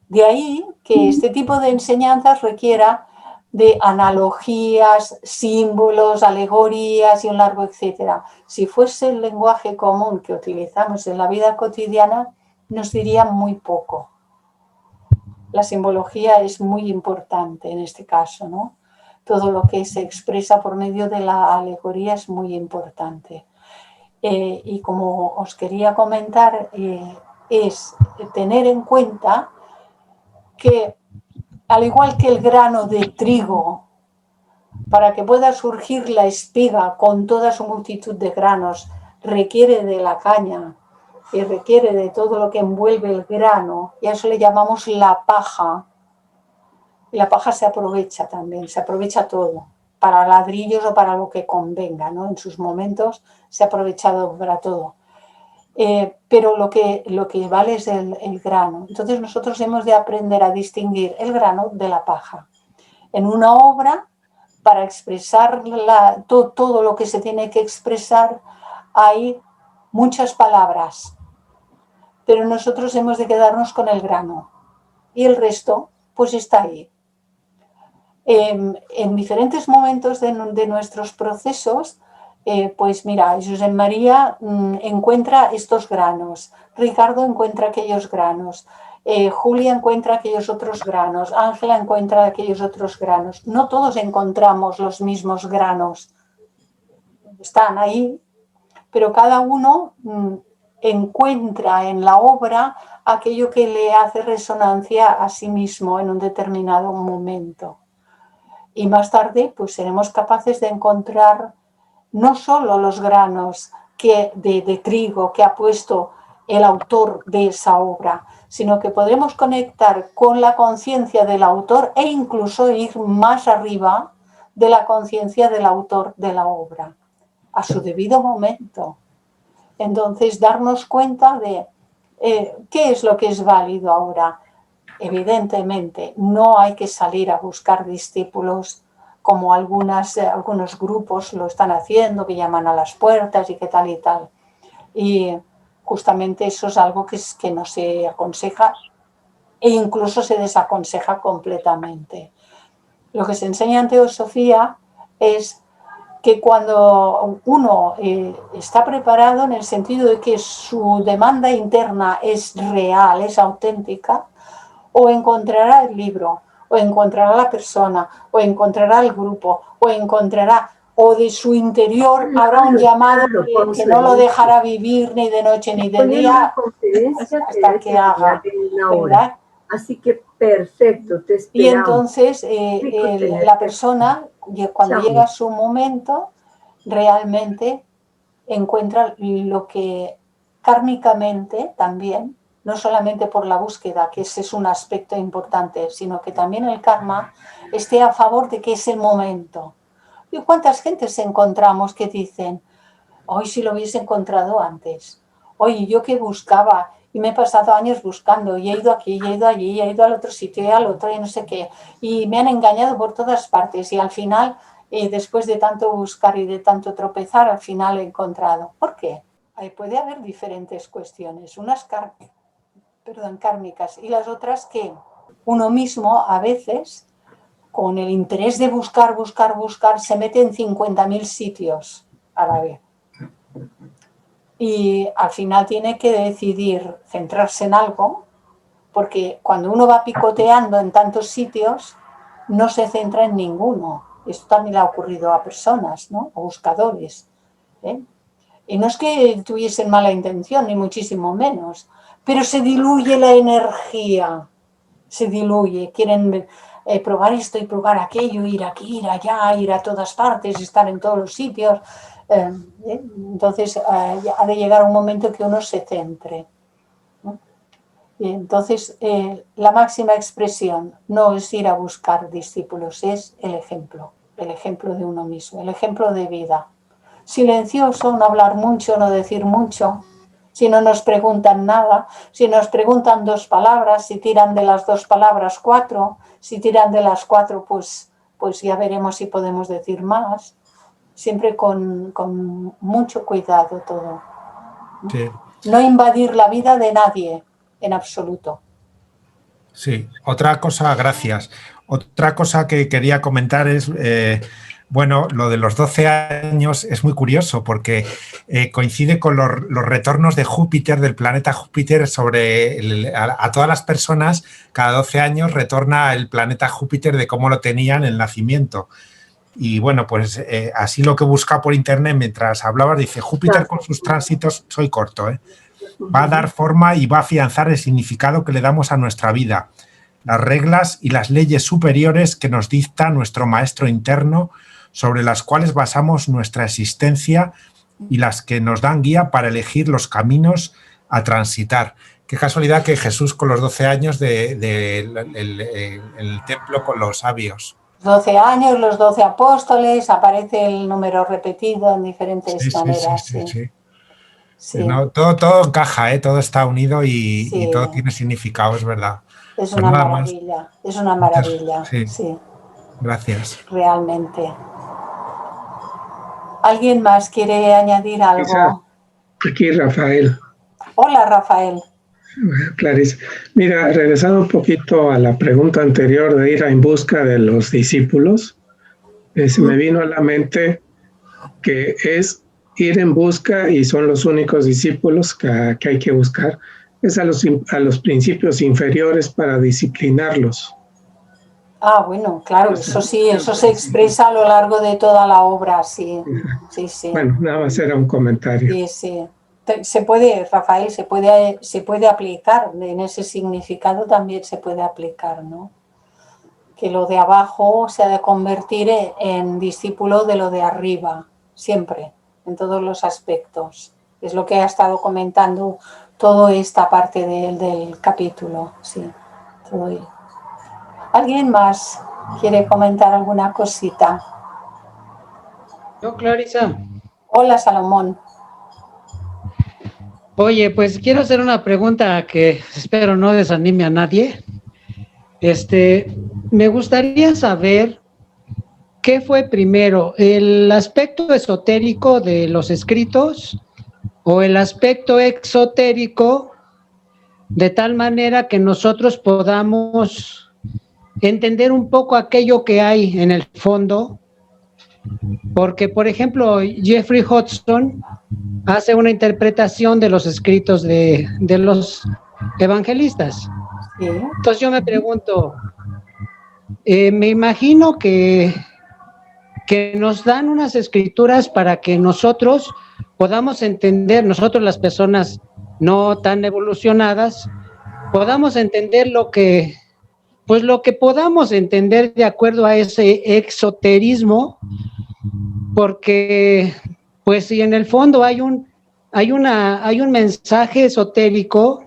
Speaker 1: De ahí que este tipo de enseñanzas requiera de analogías, símbolos, alegorías y un largo etcétera. Si fuese el lenguaje común que utilizamos en la vida cotidiana, nos diría muy poco. La simbología es muy importante en este caso, ¿no? Todo lo que se expresa por medio de la alegoría es muy importante. Y como os quería comentar, es tener en cuenta que, al igual que el grano de trigo, para que pueda surgir la espiga con toda su multitud de granos, requiere de la caña y requiere de todo lo que envuelve el grano, y a eso le llamamos la paja. Y la paja se aprovecha también, se aprovecha todo, para ladrillos o para lo que convenga, ¿no? En sus momentos se ha aprovechado para todo. Pero lo que vale es el grano. Entonces nosotros hemos de aprender a distinguir el grano de la paja. En una obra, para expresar todo lo que se tiene que expresar, hay muchas palabras, pero nosotros hemos de quedarnos con el grano y el resto pues está ahí. En diferentes momentos de nuestros procesos, pues mira, Josep María encuentra estos granos, Ricardo encuentra aquellos granos, Julia encuentra aquellos otros granos, Ángela encuentra aquellos otros granos. No todos encontramos los mismos granos, están ahí, pero cada uno encuentra en la obra aquello que le hace resonancia a sí mismo en un determinado momento. Y más tarde pues seremos capaces de encontrar no solo los granos de trigo que ha puesto el autor de esa obra, sino que podremos conectar con la conciencia del autor e incluso ir más arriba de la conciencia del autor de la obra, a su debido momento. Entonces, darnos cuenta de qué es lo que es válido ahora. Evidentemente, no hay que salir a buscar discípulos como algunos grupos lo están haciendo, que llaman a las puertas y que tal y tal. Y justamente eso es algo que no se aconseja e incluso se desaconseja completamente. Lo que se enseña en teosofía es que cuando uno está preparado en el sentido de que su demanda interna es real, es auténtica, o encontrará el libro, o encontrará la persona, o encontrará el grupo, o de su interior habrá un llamado que no lo dejará vivir ni de noche ni de día hasta que haga, ¿verdad?
Speaker 5: Así que perfecto, te esperamos.
Speaker 1: Y entonces la persona, cuando llega a su momento, realmente encuentra lo que kármicamente también, no solamente por la búsqueda, que ese es un aspecto importante, sino que también el karma esté a favor de que es el momento. ¿Y cuántas gentes encontramos que dicen, hoy si lo hubiese encontrado antes? oye, yo que buscaba y me he pasado años buscando y he ido aquí, y he ido allí, y he ido al otro sitio y al otro y no sé qué, y me han engañado por todas partes y al final, después de tanto buscar y de tanto tropezar, al final he encontrado. ¿Por qué? Puede haber diferentes cuestiones, unas kármicas y las otras que uno mismo a veces, con el interés de buscar, se mete en 50.000 sitios a la vez. Y al final tiene que decidir centrarse en algo, porque cuando uno va picoteando en tantos sitios, no se centra en ninguno. Esto también le ha ocurrido a personas, ¿no? O buscadores, ¿eh? Y no es que tuviesen mala intención, ni muchísimo menos, pero se diluye la energía, se diluye. Quieren probar esto y probar aquello, ir aquí, ir allá, ir a todas partes, estar en todos los sitios. Entonces ha de llegar un momento que uno se centre. Y entonces la máxima expresión no es ir a buscar discípulos, es el ejemplo de uno mismo, el ejemplo de vida. Silencioso, no hablar mucho, no decir mucho. Si no nos preguntan nada, si nos preguntan 2 palabras, si tiran de las 2 palabras 4, si tiran de las 4, pues ya veremos si podemos decir más. Siempre con mucho cuidado todo.
Speaker 4: Sí.
Speaker 1: No invadir la vida de nadie, en absoluto.
Speaker 4: Sí, otra cosa, gracias. Otra cosa que quería comentar es, bueno, lo de los 12 años es muy curioso porque coincide con los retornos de Júpiter, del planeta Júpiter, sobre a todas las personas. Cada 12 años retorna el planeta Júpiter de cómo lo tenían en el nacimiento. Y bueno, pues así lo que busca por internet mientras hablabas, dice Júpiter con sus tránsitos, soy corto, va a dar forma y va a afianzar el significado que le damos a nuestra vida, las reglas y las leyes superiores que nos dicta nuestro maestro interno, sobre las cuales basamos nuestra existencia y las que nos dan guía para elegir los caminos a transitar. Qué casualidad que Jesús con los 12 años el templo con los sabios.
Speaker 1: 12 años, los 12 apóstoles, aparece el número repetido en diferentes maneras.
Speaker 4: Sí. No, todo encaja, todo está unido y todo tiene significado, es verdad.
Speaker 1: Es una maravilla, es una maravilla. Sí.
Speaker 4: Gracias.
Speaker 1: Realmente. ¿Alguien más quiere añadir algo?
Speaker 6: Aquí Rafael.
Speaker 1: Hola, Rafael.
Speaker 6: Clarisa. Mira, regresando un poquito a la pregunta anterior de ir en busca de los discípulos, se me vino a la mente que es ir en busca y son los únicos discípulos que hay que buscar, es a los principios inferiores para disciplinarlos.
Speaker 1: Ah, bueno, claro, eso sí, eso se expresa a lo largo de toda la obra, sí.
Speaker 6: Bueno, nada más era un comentario.
Speaker 1: Sí. Se puede, Rafael, se puede aplicar, en ese significado también se puede aplicar, ¿no? Que lo de abajo se ha de convertir en discípulo de lo de arriba, siempre, en todos los aspectos. Es lo que ha estado comentando toda esta parte del capítulo, sí. ¿Alguien más quiere comentar alguna cosita?
Speaker 7: Yo, Clarisa.
Speaker 1: Hola, Salomón.
Speaker 7: Oye, pues quiero hacer una pregunta que espero no desanime a nadie. Me gustaría saber qué fue primero, el aspecto esotérico de los escritos o el aspecto exotérico, de tal manera que nosotros podamos entender un poco aquello que hay en el fondo. Porque, por ejemplo, Jeffrey Hodgson hace una interpretación de los escritos de los evangelistas.
Speaker 1: Sí.
Speaker 7: Entonces yo me pregunto, me imagino que nos dan unas escrituras para que nosotros podamos entender, nosotros las personas no tan evolucionadas, podamos entender lo que podamos entender de acuerdo a ese exoterismo, porque pues si en el fondo hay un mensaje esotérico,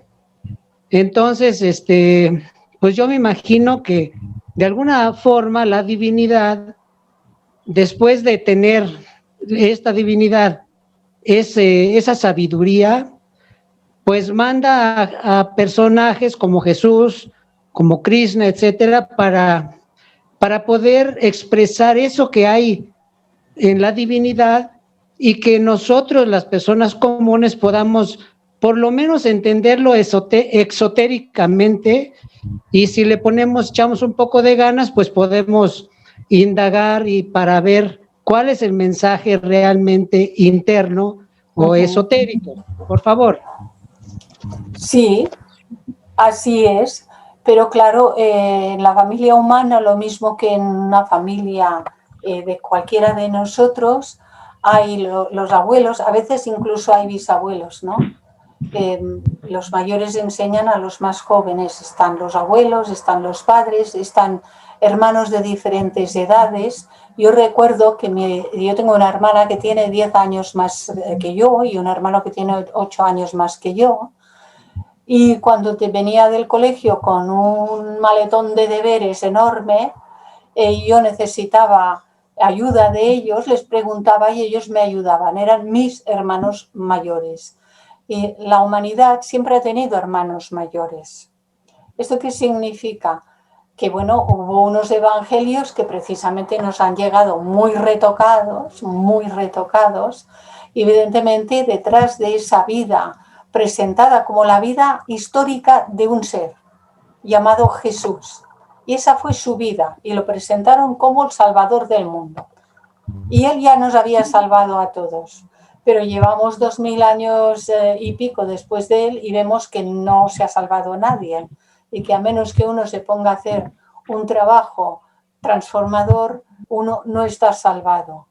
Speaker 7: entonces pues yo me imagino que de alguna forma la divinidad, después de tener esta divinidad, esa sabiduría, pues manda a personajes como Jesús, como Krishna, etcétera, para poder expresar eso que hay en la divinidad y que nosotros, las personas comunes, podamos por lo menos entenderlo exotéricamente, y si le echamos un poco de ganas, pues podemos indagar y para ver cuál es el mensaje realmente interno o esotérico. Por favor.
Speaker 1: Sí, así es, pero claro, en la familia humana, lo mismo que en una familia de cualquiera de nosotros, hay los abuelos, a veces incluso hay bisabuelos, ¿no? Los mayores enseñan a los más jóvenes, están los abuelos, están los padres, están hermanos de diferentes edades. Yo recuerdo que yo tengo una hermana que tiene 10 años más que yo y un hermano que tiene 8 años más que yo. Y cuando te venía del colegio con un maletón de deberes enorme, yo necesitaba ayuda de ellos, les preguntaba y ellos me ayudaban. Eran mis hermanos mayores. Y la humanidad siempre ha tenido hermanos mayores. ¿Esto qué significa? Que bueno, hubo unos evangelios que precisamente nos han llegado muy retocados, y evidentemente detrás de esa vida presentada como la vida histórica de un ser llamado Jesús. Y esa fue su vida, y lo presentaron como el Salvador del mundo. Y él ya nos había salvado a todos. Pero llevamos 2000 años y pico después de él y vemos que no se ha salvado nadie y que a menos que uno se ponga a hacer un trabajo transformador, uno no está salvado.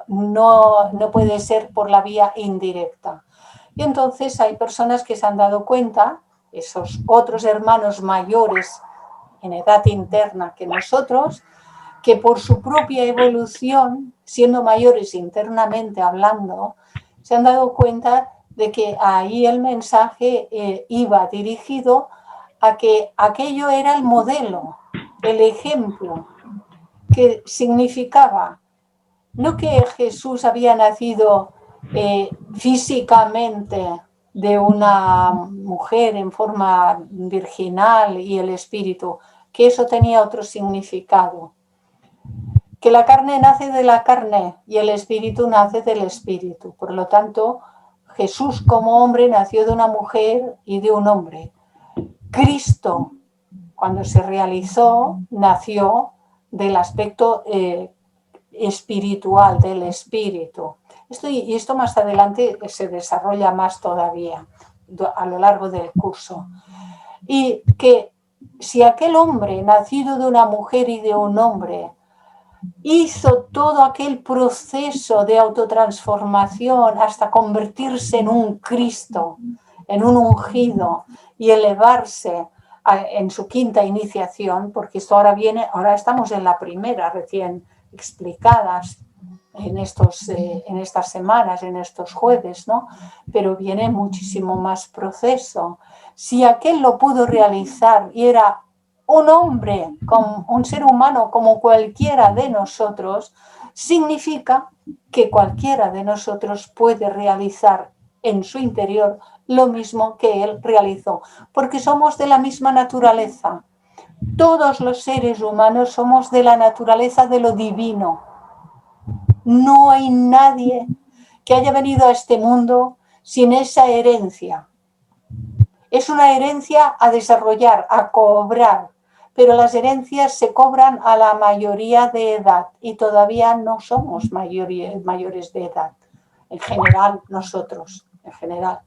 Speaker 1: No puede ser por la vía indirecta. Y entonces hay personas que se han dado cuenta, esos otros hermanos mayores en edad interna que nosotros, que por su propia evolución, siendo mayores internamente hablando, se han dado cuenta de que ahí el mensaje iba dirigido a que aquello era el modelo, el ejemplo, que significaba no que Jesús había nacido físicamente de una mujer en forma virginal y el espíritu, que eso tenía otro significado. Que la carne nace de la carne y el espíritu nace del espíritu. Por lo tanto, Jesús como hombre nació de una mujer y de un hombre. Cristo, cuando se realizó, nació del aspecto espiritual, del espíritu. Esto más adelante se desarrolla más todavía a lo largo del curso. Y que si aquel hombre, nacido de una mujer y de un hombre, hizo todo aquel proceso de autotransformación hasta convertirse en un Cristo, en un ungido y elevarse en su quinta iniciación, porque esto ahora estamos en la primera recién explicadas en estas semanas, en estos jueves, ¿no? Pero viene muchísimo más proceso. Si aquel lo pudo realizar y era un hombre, un ser humano como cualquiera de nosotros, significa que cualquiera de nosotros puede realizar en su interior lo mismo que él realizó, porque somos de la misma naturaleza. Todos los seres humanos somos de la naturaleza de lo divino. No hay nadie que haya venido a este mundo sin esa herencia. Es una herencia a desarrollar, a cobrar, pero las herencias se cobran a la mayoría de edad y todavía no somos mayores de edad. En general, nosotros, en general.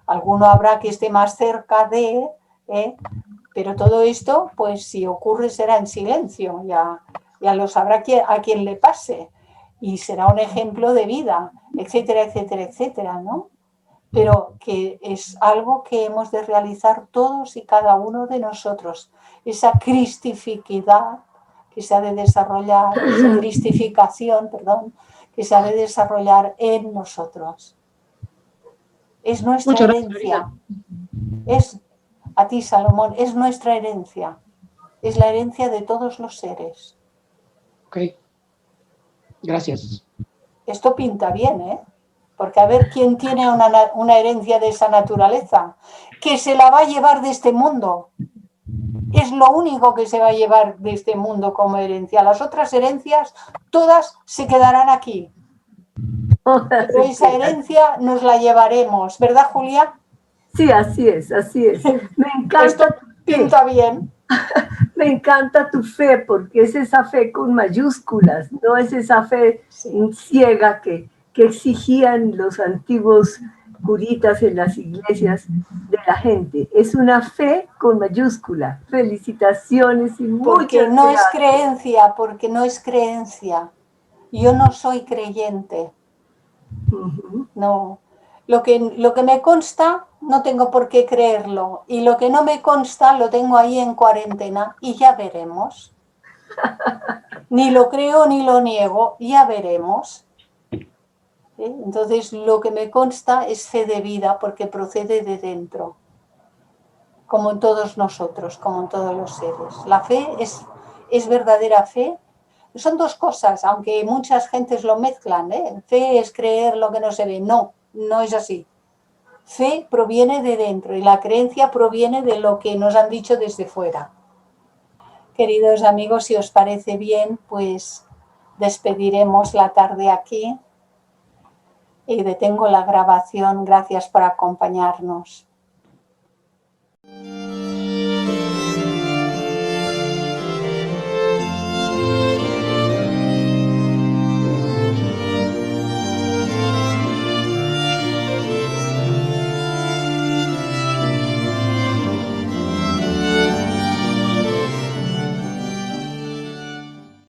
Speaker 1: Alguno habrá que esté más cerca de, pero todo esto, pues si ocurre será en silencio, ya lo sabrá a quien le pase y será un ejemplo de vida, etcétera, etcétera, etcétera, ¿no? Pero que es algo que hemos de realizar todos y cada uno de nosotros. Esa cristificidad que se ha de desarrollar, esa cristificación, que se ha de desarrollar en nosotros. Es nuestra herencia. Es, a ti, Salomón, es nuestra herencia. Es la herencia de todos los seres.
Speaker 7: Ok. Gracias.
Speaker 1: Esto pinta bien, ¿eh? Porque a ver quién tiene una herencia de esa naturaleza, que se la va a llevar de este mundo. Es lo único que se va a llevar de este mundo como herencia. Las otras herencias, todas se quedarán aquí. Pero esa herencia nos la llevaremos, ¿verdad, Julia?
Speaker 5: Sí, así es, así es. Me
Speaker 1: Esto
Speaker 5: encanta tu fe,
Speaker 1: pinta bien.
Speaker 5: me encanta tu fe, porque es esa fe con mayúsculas, no es esa fe ciega que exigían los antiguos curitas en las iglesias de la gente. Es una fe con mayúscula. Felicitaciones y
Speaker 1: Porque
Speaker 5: muchas
Speaker 1: no es
Speaker 5: gracias.
Speaker 1: creencia, porque no es creencia. Yo no soy creyente. No. Lo que me consta, no tengo por qué creerlo. Y lo que no me consta, lo tengo ahí en cuarentena y ya veremos. Ni lo creo ni lo niego, ya veremos. Entonces, lo que me consta es fe de vida porque procede de dentro. Como en todos nosotros, como en todos los seres. La fe es verdadera fe. Son dos cosas, aunque muchas gentes lo mezclan. Fe es creer lo que no se ve. No, no es así. Fe proviene de dentro y la creencia proviene de lo que nos han dicho desde fuera. Queridos amigos, si os parece bien, pues despediremos la tarde aquí y detengo la grabación. Gracias por acompañarnos.